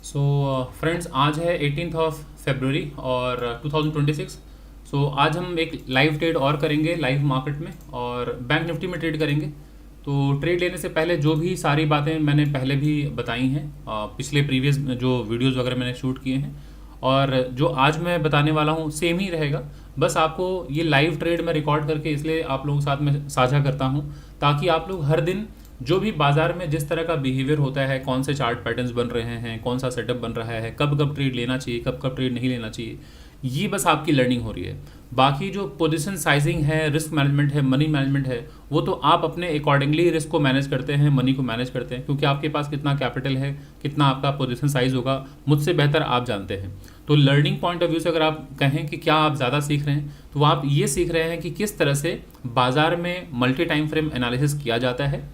Friends, आज है 18th of February और 2026। आज हम एक लाइव ट्रेड और करेंगे लाइव मार्केट में और बैंक निफ्टी में ट्रेड करेंगे। तो ट्रेड लेने से पहले जो भी सारी बातें मैंने पहले भी बताई हैं, पिछले प्रीवियस जो वीडियोस वगैरह मैंने शूट किए हैं, और जो आज मैं बताने वाला हूँ सेम ही रहेगा। बस आपको ये लाइव ट्रेड मैं रिकॉर्ड करके इसलिए आप लोगों के साथ में साझा करता हूँ ताकि आप लोग हर दिन जो भी बाजार में जिस तरह का बिहेवियर होता है, कौन से चार्ट पैटर्न्स बन रहे हैं, कौन सा सेटअप बन रहा है, कब कब ट्रेड लेना चाहिए, कब कब ट्रेड नहीं लेना चाहिए, ये बस आपकी लर्निंग हो रही है। बाकी जो पोजीशन साइजिंग है, रिस्क मैनेजमेंट है, मनी मैनेजमेंट है, वो तो आप अपने अकॉर्डिंगली रिस्क को मैनेज करते हैं, मनी को मैनेज करते हैं, क्योंकि आपके पास कितना कैपिटल है, कितना आपका पोजीशन साइज होगा, मुझसे बेहतर आप जानते हैं। तो लर्निंग पॉइंट ऑफ व्यू से अगर आप कहें कि क्या आप ज़्यादा सीख रहे हैं, तो आप ये सीख रहे हैं कि किस तरह से बाजार में मल्टी टाइम फ्रेम एनालिसिस किया जाता है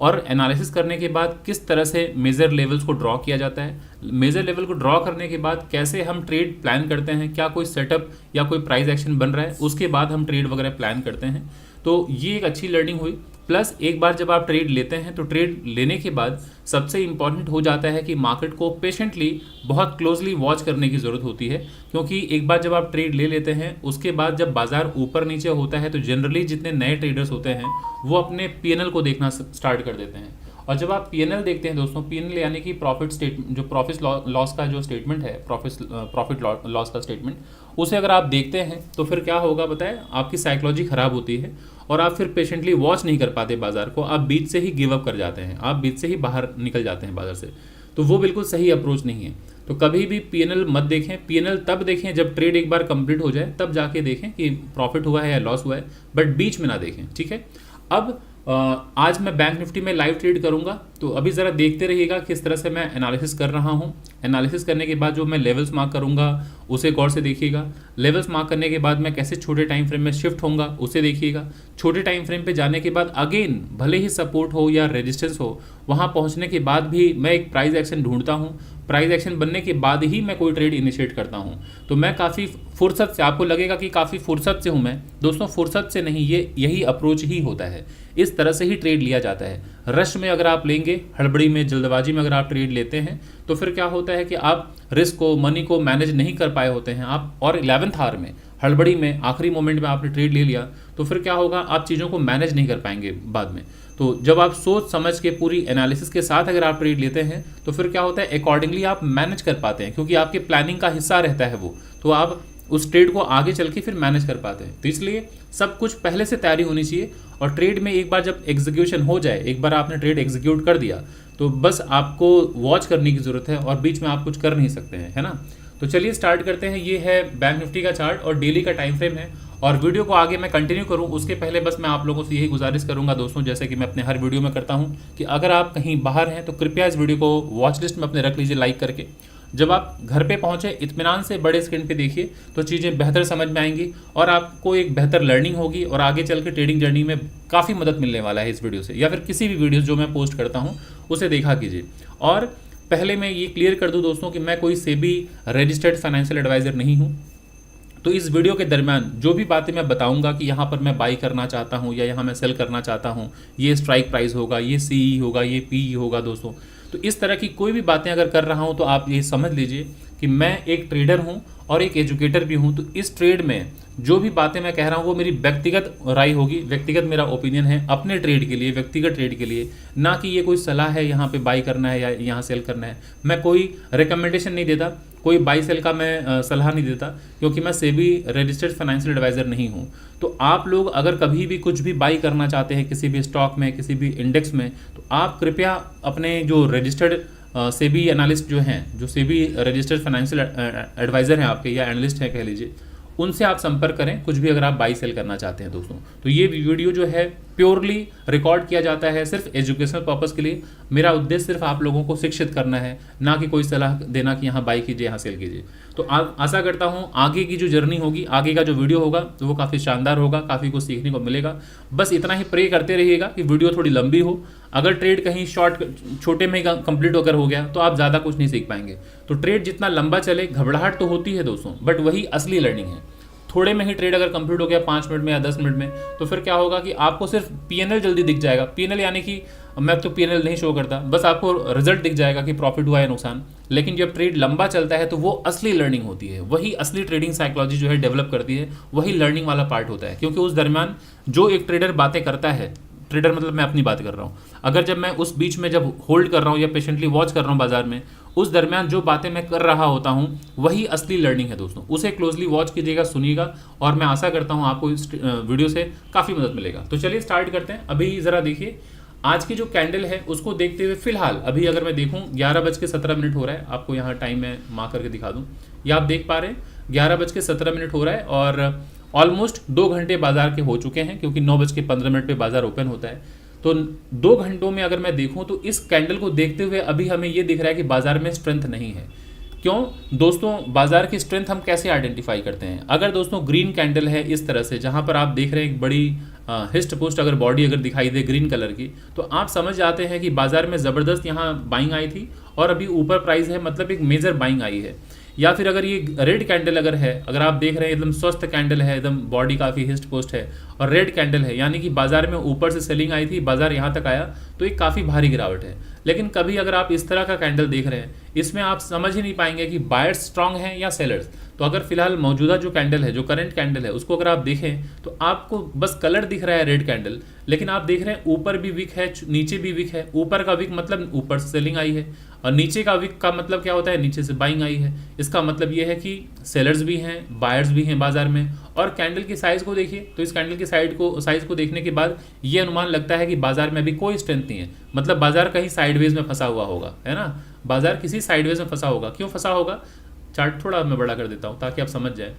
और एनालिसिस करने के बाद किस तरह से मेजर लेवल्स को ड्रॉ किया जाता है। मेजर लेवल को ड्रॉ करने के बाद कैसे हम ट्रेड प्लान करते हैं, क्या कोई सेटअप या कोई प्राइस एक्शन बन रहा है, उसके बाद हम ट्रेड वगैरह प्लान करते हैं। तो ये एक अच्छी लर्निंग हुई। प्लस एक बार जब आप ट्रेड लेते हैं तो ट्रेड लेने के बाद सबसे इंपॉर्टेंट हो जाता है कि मार्केट को पेशेंटली बहुत क्लोजली वॉच करने की ज़रूरत होती है, क्योंकि एक बार जब आप ट्रेड ले लेते हैं उसके बाद जब बाजार ऊपर नीचे होता है तो जनरली जितने नए ट्रेडर्स होते हैं वो अपने पीएनएल को देखना स्टार्ट कर देते हैं। और जब आप पीएनएल देखते हैं दोस्तों, पीएनएल यानी कि प्रॉफिट स्टेटमेंट, जो प्रॉफिट लॉस का जो स्टेटमेंट है, प्रॉफिट लॉस का स्टेटमेंट, उसे अगर आप देखते हैं तो फिर क्या होगा बताएं, आपकी साइकोलॉजी ख़राब होती है और आप फिर पेशेंटली वॉच नहीं कर पाते बाजार को, आप बीच से ही गिव अप कर जाते हैं, आप बीच से ही बाहर निकल जाते हैं बाजार से। तो वो बिल्कुल सही अप्रोच नहीं है। तो कभी भी पीएनएल मत देखें। पीएनएल तब देखें जब ट्रेड एक बार कंप्लीट हो जाए, तब जाके देखें कि प्रॉफिट हुआ है या लॉस हुआ है, बट बीच में ना देखें, ठीक है। अब आज मैं बैंक निफ्टी में लाइव ट्रेड करूंगा, तो अभी ज़रा देखते रहिएगा किस तरह से मैं एनालिसिस कर रहा हूं। एनालिसिस करने के बाद जो मैं लेवल्स मार्क करूंगा उसे गौर से देखिएगा। लेवल्स मार्क करने के बाद मैं कैसे छोटे टाइम फ्रेम में शिफ्ट होऊंगा उसे देखिएगा। छोटे टाइम फ्रेम पे जाने के बाद अगेन भले ही सपोर्ट हो या रेजिस्टेंस हो, वहाँ पहुँचने के बाद भी मैं एक प्राइस एक्शन ढूंढता हूँ। प्राइस एक्शन बनने के बाद ही मैं कोई ट्रेड इनिशिएट करता हूँ। तो मैं काफ़ी फुर्सत से, आपको लगेगा कि काफ़ी फुर्सत से हूँ मैं, दोस्तों फुर्सत से नहीं, ये यही अप्रोच ही होता है। इस तरह से ही ट्रेड लिया जाता है। रश में अगर आप लेंगे, हड़बड़ी में, जल्दबाजी में अगर आप ट्रेड लेते हैं तो फिर क्या होता है कि आप रिस्क को, मनी को मैनेज नहीं कर पाए होते हैं आप, और 11th आवर में, हड़बड़ी में, आखिरी मोमेंट में आपने ट्रेड ले लिया तो फिर क्या होगा, आप चीज़ों को मैनेज नहीं कर पाएंगे बाद में। तो जब आप सोच समझ के पूरी एनालिसिस के साथ अगर आप ट्रेड लेते हैं तो फिर क्या होता है, अकॉर्डिंगली आप मैनेज कर पाते हैं, क्योंकि आपके प्लानिंग का हिस्सा रहता है वो, तो आप उस ट्रेड को आगे चल के फिर मैनेज कर पाते हैं। तो इसलिए सब कुछ पहले से तैयारी होनी चाहिए। और ट्रेड में एक बार जब एग्जीक्यूशन हो जाए, एक बार आपने ट्रेड एग्जीक्यूट कर दिया, तो बस आपको वॉच करने की ज़रूरत है और बीच में आप कुछ कर नहीं सकते हैं, है ना। तो चलिए स्टार्ट करते हैं। ये है बैंक निफ्टी का चार्ट और डेली का टाइम फ्रेम है। और वीडियो को आगे मैं कंटिन्यू करूं उसके पहले बस मैं आप लोगों से यही गुजारिश करूंगा दोस्तों, जैसे कि मैं अपने हर वीडियो में करता हूं, कि अगर आप कहीं बाहर हैं तो कृपया इस वीडियो को वॉच लिस्ट में अपने रख लीजिए लाइक करके। जब आप घर पे पहुंचे, इत्मीनान से बड़े स्क्रीन पे देखिए तो चीज़ें बेहतर समझ में आएंगी और आपको एक बेहतर लर्निंग होगी और आगे चल के ट्रेडिंग जर्नी में काफ़ी मदद मिलने वाला है इस वीडियो से, या फिर किसी भी वीडियो जो मैं पोस्ट करता हूँ उसे देखा कीजिए। और पहले मैं ये क्लियर कर दूँ दोस्तों कि मैं कोई सेबी रजिस्टर्ड फाइनेंशियल एडवाइज़र नहीं हूँ। तो इस वीडियो के दरमियान जो भी बातें मैं बताऊंगा कि यहाँ पर मैं बाई करना चाहता हूँ या यहाँ मैं सेल करना चाहता हूँ, ये स्ट्राइक प्राइस होगा, ये सीई होगा, ये पीई होगा दोस्तों, तो इस तरह की कोई भी बातें अगर कर रहा हूँ तो आप ये समझ लीजिए कि मैं एक ट्रेडर हूँ और एक एजुकेटर भी हूँ। तो इस ट्रेड में जो भी बातें मैं कह रहा हूँ वो मेरी व्यक्तिगत राय होगी, व्यक्तिगत मेरा ओपिनियन है अपने ट्रेड के लिए, व्यक्तिगत ट्रेड के लिए, ना कि ये कोई सलाह है यहाँ पे बाई करना है या यहाँ सेल करना है। मैं कोई रिकमेंडेशन नहीं देता, कोई बाई सेल का मैं सलाह नहीं देता, क्योंकि मैं सेबी रजिस्टर्ड फाइनेंशियल एडवाइज़र नहीं हूँ। तो आप लोग अगर कभी भी कुछ भी बाई करना चाहते हैं किसी भी स्टॉक में, किसी भी इंडेक्स में, तो आप कृपया अपने जो रजिस्टर्ड सेबी एनालिस्ट जो हैं, जो सेबी रजिस्टर्ड फाइनेंशियल एडवाइज़र हैं आपके, या एनालिस्ट हैं कह लीजिए, उनसे आप संपर्क करें कुछ भी अगर आप बाई सेल करना चाहते हैं दोस्तों। तो ये वीडियो जो है प्योरली रिकॉर्ड किया जाता है सिर्फ एजुकेशनल पर्पस के लिए। मेरा उद्देश्य सिर्फ आप लोगों को शिक्षित करना है, ना कि कोई सलाह देना कि यहाँ बाई कीजिए, यहाँ सेल कीजिए। तो आशा करता हूँ आगे की जो जर्नी होगी, आगे का जो वीडियो होगा तो वो काफ़ी शानदार होगा, काफ़ी कुछ सीखने को मिलेगा। बस इतना ही प्रे करते रहिएगा कि वीडियो थोड़ी लंबी हो। अगर ट्रेड कहीं छोटे में ही कंप्लीट होकर हो गया तो आप ज़्यादा कुछ नहीं सीख पाएंगे। तो ट्रेड जितना लंबा चले, घबराहट तो होती है दोस्तों, बट वही असली लर्निंग है। थोड़े में ही ट्रेड अगर कंप्लीट हो गया 5 मिनट में या 10 मिनट में, तो फिर क्या होगा कि आपको सिर्फ पीएनएल जल्दी दिख जाएगा। पीएनएल यानी कि मैं तो पीएनएल नहीं शो करता, बस आपको रिजल्ट दिख जाएगा कि प्रॉफिट हुआ है नुकसान। लेकिन जब ट्रेड लंबा चलता है तो वो असली लर्निंग होती है, वही असली ट्रेडिंग साइकोलॉजी जो है डेवलप करती है, वही लर्निंग वाला पार्ट होता है। क्योंकि उस दरमियान जो एक ट्रेडर बातें करता है, ट्रेडर मतलब मैं अपनी बात कर रहा हूँ, अगर जब मैं उस बीच में जब होल्ड कर रहा हूँ या पेशेंटली वॉच कर रहा हूँ बाजार में, उस दरमियान जो बातें मैं कर रहा होता हूँ वही असली लर्निंग है दोस्तों। उसे क्लोजली वॉच कीजिएगा, सुनिएगा, और मैं आशा करता हूँ आपको इस वीडियो से काफ़ी मदद मिलेगा। तो चलिए स्टार्ट करते हैं। अभी ज़रा देखिए आज की जो कैंडल है उसको देखते हुए फिलहाल अभी अगर मैं देखूँ 11:17 हो रहा है, आपको यहाँ टाइम मैं मार्क करके दिखा दूँ, या आप देख पा रहे हैं 11:17 हो रहा है और ऑलमोस्ट 2 घंटे बाजार के हो चुके हैं, क्योंकि 9:15 पे बाजार ओपन होता है। तो 2 घंटों में अगर मैं देखूं तो इस कैंडल को देखते हुए अभी हमें ये दिख रहा है कि बाजार में स्ट्रेंथ नहीं है। क्यों दोस्तों, बाजार की स्ट्रेंथ हम कैसे आइडेंटिफाई करते हैं? अगर दोस्तों ग्रीन कैंडल है इस तरह से, जहां पर आप देख रहे हैं एक बड़ी हिस्ट पोस्ट अगर बॉडी अगर दिखाई दे ग्रीन कलर की, तो आप समझ जाते हैं कि बाजार में ज़बरदस्त यहाँ बाइंग आई थी और अभी ऊपर प्राइस है, मतलब एक मेजर बाइंग आई है। या फिर अगर ये रेड कैंडल अगर है, अगर आप देख रहे हैं एकदम स्वस्थ कैंडल है, एकदम बॉडी काफ़ी हिस्ट पोस्ट है और रेड कैंडल है, यानी कि बाजार में ऊपर से सेलिंग आई थी, बाजार यहाँ तक आया, तो एक काफ़ी भारी गिरावट है। लेकिन कभी अगर आप इस तरह का कैंडल देख रहे हैं, इसमें आप समझ ही नहीं पाएंगे कि बायर्स स्ट्रांग हैं या सेलर्स। तो अगर फिलहाल मौजूदा जो कैंडल है, जो करंट कैंडल है, उसको अगर आप देखें तो आपको बस कलर दिख रहा है रेड कैंडल, लेकिन आप देख रहे हैं ऊपर भी वीक है, नीचे भी वीक है। ऊपर का वीक मतलब ऊपर से सेलिंग आई है, और नीचे का वीक का मतलब क्या होता है, नीचे से बाइंग आई है। इसका मतलब ये है कि सेलर्स भी हैं, बायर्स भी हैं बाजार में। और कैंडल की साइज़ को देखिए, तो इस कैंडल की साइज़ को देखने के बाद ये अनुमान लगता है कि बाजार में अभी कोई स्ट्रेंथ नहीं है, मतलब बाजार कहीं साइडवेज में फंसा हुआ होगा, है ना। बाजार किसी साइडवेज में फंसा होगा। क्यों फंसा होगा, चार्ट थोड़ा मैं बड़ा कर देता हूँ ताकि आप समझ जाए।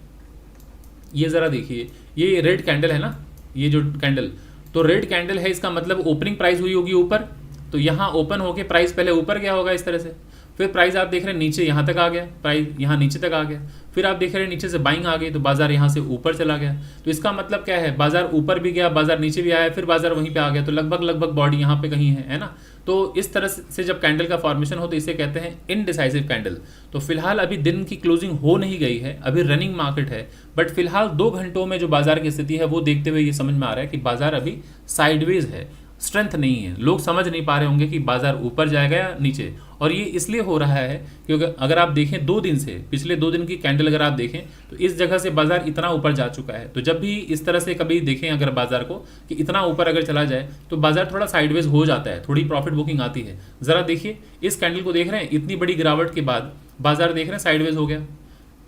ये ज़रा देखिए, ये रेड कैंडल है ना, ये जो कैंडल, तो रेड कैंडल है, इसका मतलब ओपनिंग प्राइस हुई होगी ऊपर, तो यहाँ ओपन होके प्राइस पहले ऊपर गया होगा इस तरह से, फिर प्राइस आप देख रहे हैं नीचे यहाँ तक आ गया, प्राइस यहाँ नीचे तक आ गया, फिर आप देख रहे हैं नीचे से बाइंग आ गई, तो बाजार यहाँ से ऊपर चला गया। तो इसका मतलब क्या है, बाजार ऊपर भी गया, बाजार नीचे भी आया, फिर बाजार वहीं पे आ गया, तो लगभग बॉडी यहाँ पे कहीं है ना। तो इस तरह से जब कैंडल का फॉर्मेशन हो तो इसे कहते हैं इनडिसाइसिव कैंडल। तो फिलहाल अभी दिन की क्लोजिंग हो नहीं गई है, अभी रनिंग मार्केट है, बट फिलहाल 2 घंटों में जो बाजार की स्थिति है वो देखते हुए ये समझ में आ रहा है कि बाजार अभी साइडवेज है, स्ट्रेंथ नहीं है। लोग समझ नहीं पा रहे होंगे कि बाजार ऊपर जाएगा या नीचे, और ये इसलिए हो रहा है क्योंकि अगर आप देखें 2 दिन से, पिछले 2 दिन की कैंडल अगर आप देखें तो इस जगह से बाजार इतना ऊपर जा चुका है। तो जब भी इस तरह से कभी देखें अगर बाजार को कि इतना ऊपर अगर चला जाए तो बाजार थोड़ा साइडवेज हो जाता है, थोड़ी प्रॉफिट बुकिंग आती है। ज़रा देखिए इस कैंडल को देख रहे हैं, इतनी बड़ी गिरावट के बाद बाजार देख रहे हैं साइडवेज हो गया।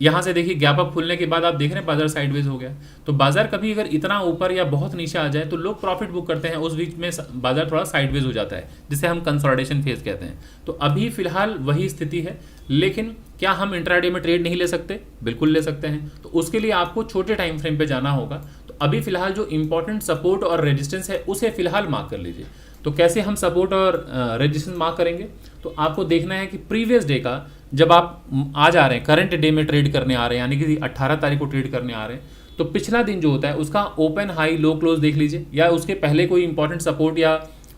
यहाँ से देखिए गैप अप खुलने के बाद आप देख रहे हैं बाजार साइडवेज हो गया। तो बाजार कभी अगर इतना ऊपर या बहुत नीचे आ जाए तो लोग प्रॉफिट बुक करते हैं, उस बीच में बाजार थोड़ा साइडवेज हो जाता है, जिसे हम कंसोलिडेशन फेज कहते हैं। तो अभी फिलहाल वही स्थिति है। लेकिन क्या हम इंट्राडे में ट्रेड नहीं ले सकते? बिल्कुल ले सकते हैं। तो उसके लिए आपको छोटे टाइम फ्रेम पे जाना होगा। तो अभी फिलहाल जो इंपॉर्टेंट सपोर्ट और रेजिस्टेंस है उसे फिलहाल मार्क कर लीजिए। तो कैसे हम सपोर्ट और रेजिस्टेंस मार्क करेंगे, तो आपको देखना है कि प्रीवियस डे का जब आप आ जा रहे हैं, करंट डे में ट्रेड करने आ रहे हैं, यानी कि 18 तारीख को ट्रेड करने आ रहे हैं, तो पिछला दिन जो होता है उसका ओपन हाई लो क्लोज देख लीजिए, या उसके पहले कोई इंपॉर्टेंट सपोर्ट या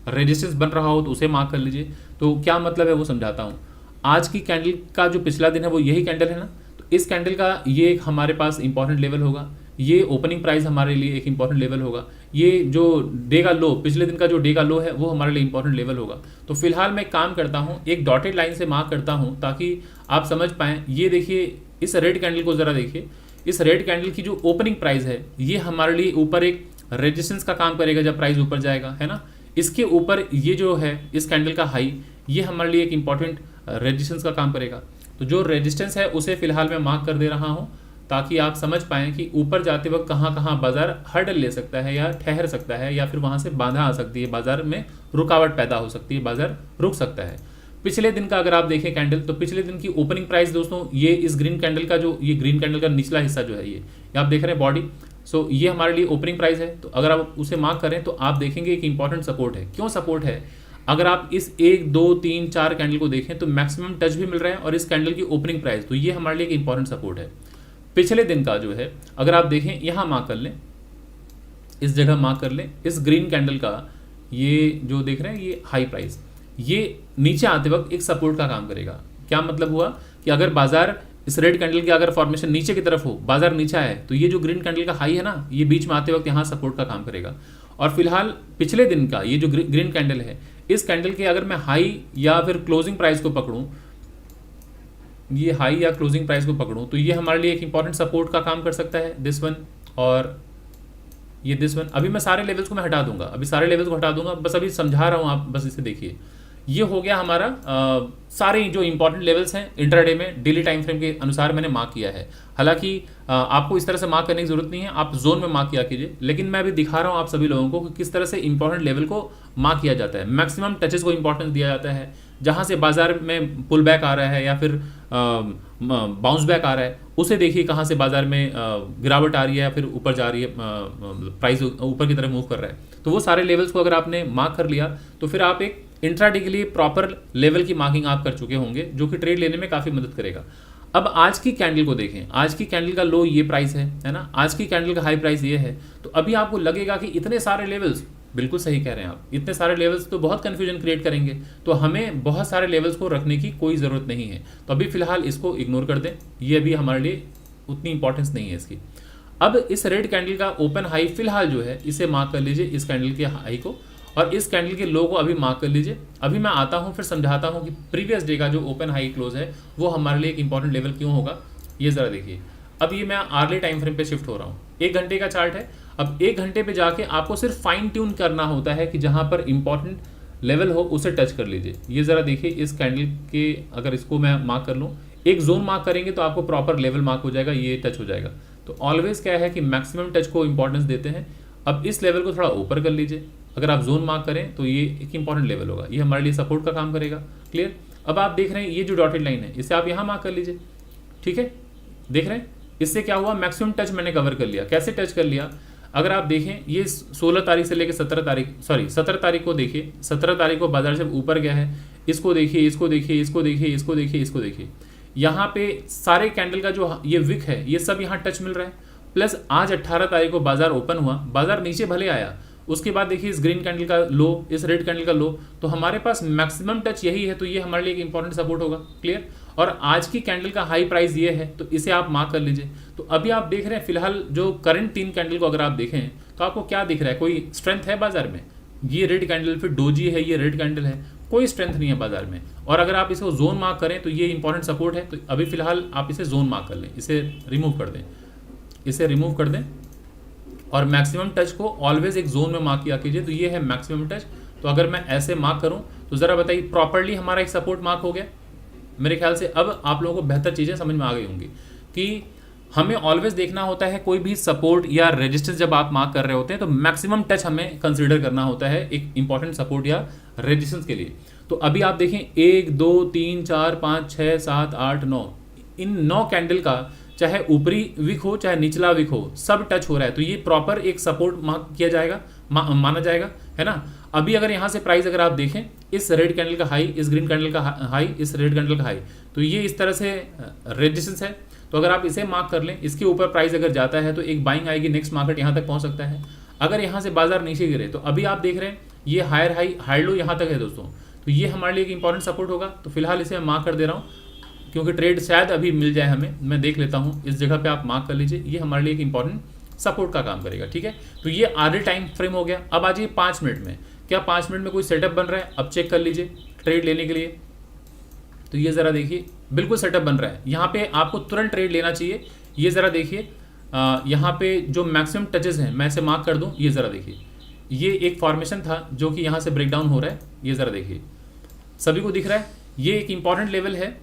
रेजिस्टेंस बन रहा हो तो उसे मार्क कर लीजिए। तो क्या मतलब है वो समझाता हूँ। आज की कैंडल का जो पिछला दिन है वो यही कैंडल है ना, तो इस कैंडल का ये एक हमारे पास इंपॉर्टेंट लेवल होगा, ये ओपनिंग प्राइस हमारे लिए एक इंपॉर्टेंट लेवल होगा, ये जो डे का लो, पिछले दिन का जो डे का लो है वो हमारे लिए इंपॉर्टेंट लेवल होगा। तो फिलहाल मैं काम करता हूँ, एक डॉटेड लाइन से मार्क करता हूँ ताकि आप समझ पाएँ। ये देखिए इस रेड कैंडल को ज़रा देखिए, इस रेड कैंडल की जो ओपनिंग प्राइस है ये हमारे लिए ऊपर एक रेजिस्टेंस का काम करेगा जब प्राइस ऊपर जाएगा, है ना। इसके ऊपर ये जो है इस कैंडल का हाई, ये हमारे लिए एक इंपॉर्टेंट रेजिस्टेंस का काम करेगा। तो जो रेजिस्टेंस है उसे फिलहाल मैं मार्क कर दे रहा हूँ ताकि आप समझ पाएँ कि ऊपर जाते वक्त कहाँ कहाँ बाजार हर्डल ले सकता है या ठहर सकता है, या फिर वहाँ से बाधा आ सकती है, बाजार में रुकावट पैदा हो सकती है, बाजार रुक सकता है। पिछले दिन का अगर आप देखें कैंडल, तो पिछले दिन की ओपनिंग प्राइस दोस्तों ये इस ग्रीन कैंडल का जो ये ग्रीन कैंडल का निचला हिस्सा जो है ये आप देख रहे हैं बॉडी, सो ये हमारे लिए ओपनिंग प्राइस है। तो अगर आप उसे मार्क करें तो आप देखेंगे एक इंपॉर्टेंट सपोर्ट है। क्यों सपोर्ट है? अगर आप इस 1 2 3 4 कैंडल को देखें तो मैक्सिमम टच भी मिल रहा है, और इस कैंडल की ओपनिंग प्राइस, तो ये हमारे लिए एक इंपॉर्टेंट सपोर्ट है। पिछले दिन का जो है अगर आप देखें, यहाँ मार्क कर लें, इस जगह मार्क कर लें, इस ग्रीन कैंडल का ये जो देख रहे हैं ये हाई प्राइस, ये नीचे आते वक्त एक सपोर्ट का काम करेगा। क्या मतलब हुआ कि अगर बाजार इस रेड कैंडल की अगर फॉर्मेशन नीचे की तरफ हो, बाजार नीचे आए, तो ये जो ग्रीन कैंडल का हाई है ना, ये बीच में आते वक्त यहाँ सपोर्ट का काम करेगा। और फिलहाल पिछले दिन का ये जो ग्रीन कैंडल है, इस कैंडल के अगर मैं हाई या फिर क्लोजिंग प्राइस को पकड़ूं, ये हाई या क्लोजिंग प्राइस को पकड़ूं, तो ये हमारे लिए एक इंपॉर्टेंट सपोर्ट का काम कर सकता है, दिस वन और ये दिस वन। अभी मैं सारे लेवल्स को मैं हटा दूंगा, अभी सारे लेवल्स को हटा दूंगा, बस अभी समझा रहा हूँ, आप बस इसे देखिए। ये हो गया हमारा सारे जो इंपॉर्टेंट लेवल्स हैं इंट्राडे में डेली टाइम फ्रेम के अनुसार मैंने मार्क किया है। हालांकि आपको इस तरह से मार्क करने की जरूरत नहीं है, आप जोन में मार्क किया कीजिए, लेकिन मैं अभी दिखा रहा हूँ आप सभी लोगों को कि किस तरह से इंपॉर्टेंट लेवल को मार्क किया जाता है, मैक्सिमम टचेस को इंपॉर्टेंस दिया जाता है। जहाँ से बाजार में पुल बैक आ रहा है या फिर बाउंस बैक आ रहा है, उसे देखिए कहाँ से बाजार में गिरावट आ रही है या फिर ऊपर जा रही है, प्राइस ऊपर की तरफ मूव कर रहा है। तो वो सारे लेवल्स को अगर आपने मार्क कर लिया तो फिर आप एक इंट्राडे के लिए प्रॉपर लेवल की मार्किंग आप कर चुके होंगे, जो कि ट्रेड लेने में काफ़ी मदद करेगा। अब आज की कैंडल को देखें, आज की कैंडल का लो ये प्राइस है ना, आज की कैंडल का हाई प्राइस ये है। तो अभी आपको लगेगा कि इतने सारे लेवल्स, बिल्कुल सही कह रहे हैं आप, इतने सारे लेवल्स तो बहुत कन्फ्यूजन क्रिएट करेंगे, तो हमें बहुत सारे लेवल्स को रखने की कोई ज़रूरत नहीं है। तो अभी फिलहाल इसको इग्नोर कर दें, ये अभी हमारे लिए उतनी इंपॉर्टेंस नहीं है इसकी। अब इस रेड कैंडल का ओपन हाई फिलहाल जो है इसे मार्क कर लीजिए, इस कैंडल के हाई को, और इस कैंडल के लो को अभी मार्क कर लीजिए। अभी मैं आता हूँ फिर समझाता हूँ कि प्रीवियस डे का जो ओपन हाई क्लोज है वो हमारे लिए एक इंपॉर्टेंट लेवल क्यों होगा। ये ज़रा देखिए, अब ये मैं आर्ली टाइम फ्रेम पे शिफ्ट हो रहा हूँ, 1 घंटे का चार्ट है। अब 1 घंटे पे जाके आपको सिर्फ फाइन ट्यून करना होता है कि जहाँ पर इंपॉर्टेंट लेवल हो उसे टच कर लीजिए। ये ज़रा देखिए, इस कैंडल के अगर इसको मैं मार्क कर लूँ, एक जोन मार्क करेंगे तो आपको प्रॉपर लेवल मार्क हो जाएगा, ये टच हो जाएगा। तो ऑलवेज क्या है कि मैक्सिमम टच को इंपॉर्टेंस देते हैं। अब इस लेवल को थोड़ा ऊपर कर लीजिए, अगर आप जोन मार्क करें तो ये एक इंपॉर्टेंट लेवल होगा, ये हमारे लिए सपोर्ट का काम करेगा। क्लियर? अब आप देख रहे हैं ये जो डॉटेड लाइन है इसे आप यहाँ मार्क कर लीजिए, ठीक है? देख रहे हैं इससे क्या हुआ, मैक्सिमम टच मैंने कवर कर लिया। कैसे टच कर लिया, अगर आप देखें ये 16 तारीख से लेकर 17 तारीख को देखिए, 17 तारीख को बाजार से ऊपर गया है, इसको देखिए, इसको देखिए, इसको देखिए, इसको देखिए, इसको देखिए, यहाँ पे सारे कैंडल का जो ये विक है ये सब यहाँ टच मिल रहा है। प्लस आज 18 तारीख को बाजार ओपन हुआ, बाजार नीचे भले आया, उसके बाद देखिए इस ग्रीन कैंडल का लो, इस रेड कैंडल का लो, तो हमारे पास मैक्सिमम टच यही है, तो ये हमारे लिए एक इंपॉर्टेंट सपोर्ट होगा। क्लियर? और आज की कैंडल का हाई प्राइस ये है, तो इसे आप मार्क कर लीजिए। तो अभी आप देख रहे हैं फिलहाल जो करंट 3 कैंडल को अगर आप देखें तो आपको क्या दिख रहा है, कोई स्ट्रेंथ है बाजार में? ये रेड कैंडल, फिर डोजी है, ये रेड कैंडल है, कोई स्ट्रेंथ नहीं है बाजार में। और अगर आप इसको जोन मार्क करें तो ये इंपॉर्टेंट सपोर्ट है, तो अभी फिलहाल आप इसे जोन मार्क कर लें, इसे रिमूव कर दें, इसे रिमूव कर दें और मैक्सिमम टच को ऑलवेज एक जोन में मार्क किया कीजिए। तो ये है मैक्सिमम टच। तो अगर मैं ऐसे मार्क करूं तो ज़रा बताइए, प्रॉपर्ली हमारा एक सपोर्ट मार्क हो गया। मेरे ख्याल से अब आप लोगों को बेहतर चीज़ें समझ में आ गई होंगी कि हमें ऑलवेज देखना होता है कोई भी सपोर्ट या रेजिस्टेंस जब आप मार्क कर रहे होते हैं तो मैक्सिमम टच हमें कंसीडर करना होता है एक इंपॉर्टेंट सपोर्ट या रेजिस्टेंस के लिए। तो अभी आप देखें 1 2 3 4 5 6 7 8 9, इन 9 कैंडल का चाहे ऊपरी विक हो चाहे निचला विक हो, सब टच हो रहा है, तो ये प्रॉपर एक सपोर्ट मार्क किया जाएगा, माना जाएगा, है ना। अभी अगर यहाँ से प्राइस अगर आप देखें, इस रेड कैंडल का हाई, इस ग्रीन कैंडल का हाई, इस रेड कैंडल का हाई, तो ये इस तरह से रेजिस्टेंस है। तो अगर आप इसे मार्क कर लें, इसके ऊपर प्राइस अगर जाता है तो एक बाइंग आएगी, नेक्स्ट मार्केट यहाँ तक पहुँच सकता है। अगर यहाँ से बाजार नीचे गिरे तो अभी आप देख रहे हैं ये हायर हाई हायर लो यहाँ तक है दोस्तों, तो ये हमारे लिए एक इंपॉर्टेंट सपोर्ट होगा। तो फिलहाल इसे मैं मार्क कर दे रहा हूँ क्योंकि ट्रेड शायद अभी मिल जाए हमें, मैं देख लेता हूँ, इस जगह पे आप मार्क कर लीजिए, ये हमारे लिए एक इंपॉर्टेंट सपोर्ट का काम करेगा। ठीक है, तो ये आधे टाइम फ्रेम हो गया। अब आ जाइए 5 मिनट में, क्या 5 मिनट में कोई सेटअप बन रहा है? अब चेक कर लीजिए ट्रेड लेने के लिए। तो ये ज़रा देखिए, बिल्कुल सेटअप बन रहा है, यहाँ पे आपको तुरंत ट्रेड लेना चाहिए। ये ज़रा देखिए, यहाँ पे जो मैक्सिमम टचेस हैं, मैं इसे मार्क कर दूँ, ये ज़रा देखिए, ये एक फॉर्मेशन था जो कि यहाँ से ब्रेकडाउन हो रहा है, ये ज़रा देखिए, सभी को दिख रहा है। ये एक इंपॉर्टेंट लेवल है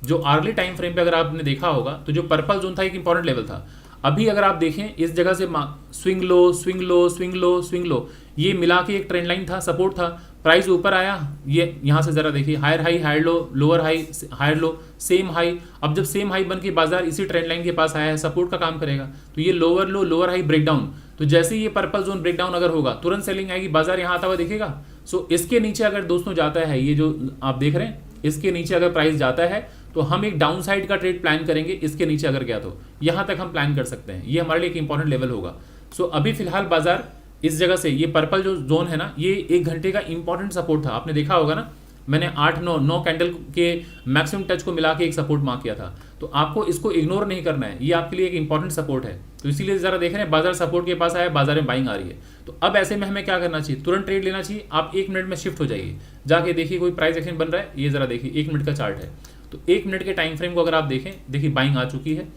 जो अर्ली टाइम फ्रेम पे अगर आपने देखा होगा तो जो पर्पल जोन था एक इंपॉर्टेंट लेवल था। अभी अगर आप देखें इस जगह से swing low swing low swing low swing low, ये मिला के एक ट्रेंड लाइन था, सपोर्ट था, प्राइस ऊपर आया, ये यहाँ से ज़रा देखिए higher high higher low, lower high higher low, same high. अब जब सेम हाई बन के बाजार इसी ट्रेंड लाइन के पास आया है, सपोर्ट का काम करेगा, तो ये lower low lower high breakdown, तो जैसे ही ये पर्पल जोन ब्रेकडाउन अगर होगा तुरंत सेलिंग आएगी, बाजार यहाँ आता हुआ दिखेगा। सो इसके नीचे अगर दोस्तों जाता है, ये जो आप देख रहे हैं इसके नीचे अगर प्राइस जाता है तो हम एक डाउन साइड का ट्रेड प्लान करेंगे। इसके नीचे अगर गया तो यहाँ तक हम प्लान कर सकते हैं, ये हमारे लिए एक इंपॉर्टेंट लेवल होगा। सो अभी फिलहाल बाजार इस जगह से, ये पर्पल जो जोन है ना, ये 1 घंटे का इंपॉर्टेंट सपोर्ट था, आपने देखा होगा ना, मैंने 8-9 कैंडल के मैक्सिमम टच को मिला के एक सपोर्ट मार्क किया था। तो आपको इसको इग्नोर नहीं करना है, ये आपके लिए एक इंपॉर्टेंट सपोर्ट है। तो इसीलिए ज़रा देख रहे हैं बाजार सपोर्ट के पास आया, बाजार में बाइंग आ रही है। तो अब ऐसे में हमें क्या करना चाहिए, तुरंत ट्रेड लेना चाहिए। आप 1 मिनट में शिफ्ट हो जाइए, जाके देखिए कोई प्राइस एक्शन बन रहा है। ये ज़रा देखिए 1 मिनट का चार्ट है, तो 1 मिनट के टाइम फ्रेम को अगर आप देखें, देखिए बाइंग आ चुकी है।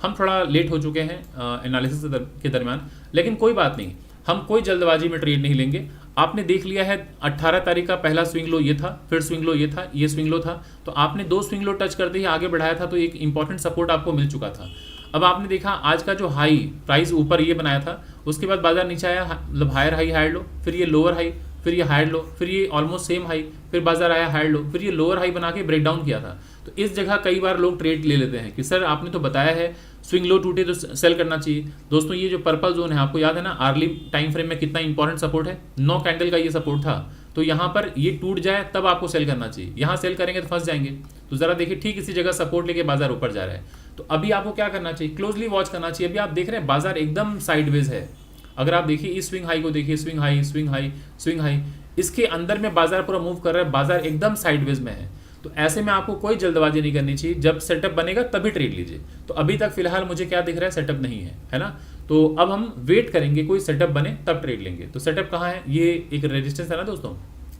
हम थोड़ा लेट हो चुके हैं एनालिसिस के दरमियान, लेकिन कोई बात नहीं, हम कोई जल्दबाजी में ट्रेड नहीं लेंगे। आपने देख लिया है 18 तारीख का पहला स्विंग लो ये था, फिर स्विंग लो ये था, ये स्विंग लो था। तो आपने 2 स्विंग लो टच करते ही आगे बढ़ाया था, तो एक इंपॉर्टेंट सपोर्ट आपको मिल चुका था। अब आपने देखा आज का जो हाई प्राइस ऊपर ये बनाया था, उसके बाद बाजार नीचे आया, मतलब हायर हाई हायर लो, फिर ये लोअर हाई, फिर ये हायर लो, फिर ये ऑलमोस्ट सेम हाई, फिर बाजार आया हायर लो, फिर ये लोअर हाई बना के ब्रेक डाउन किया था। तो इस जगह कई बार लोग ट्रेड ले लेते हैं कि सर आपने तो बताया है स्विंग लो टूटे तो सेल करना चाहिए। दोस्तों ये जो पर्पल जोन है, आपको याद है ना आर्ली टाइम फ्रेम में कितना इंपॉर्टेंट सपोर्ट है, 9 कैंडल का ये सपोर्ट था। तो यहाँ पर ये टूट जाए तब आपको सेल करना चाहिए, यहाँ सेल करेंगे तो फंस जाएंगे। तो जरा देखिए ठीक इसी जगह सपोर्ट लेके बाजार ऊपर जा रहा है। तो अभी आपको क्या करना चाहिए, क्लोजली वॉच करना चाहिए। अभी आप देख रहे हैं बाजार एकदम साइडवेज है। अगर आप देखिए इस स्विंग हाई को देखिए, swing high swing high swing high, इसके अंदर में बाजार पूरा मूव कर रहा है, बाजार एकदम साइडवेज में है। तो ऐसे में आपको कोई जल्दबाजी नहीं करनी चाहिए, जब सेटअप बनेगा तभी ट्रेड लीजिए। तो अभी तक फिलहाल मुझे क्या दिख रहा है, सेटअप नहीं है ना। तो अब हम वेट करेंगे कोई सेटअप बने तब ट्रेड लेंगे। तो सेटअप कहाँ है, ये एक रेजिस्टेंस है ना दोस्तों,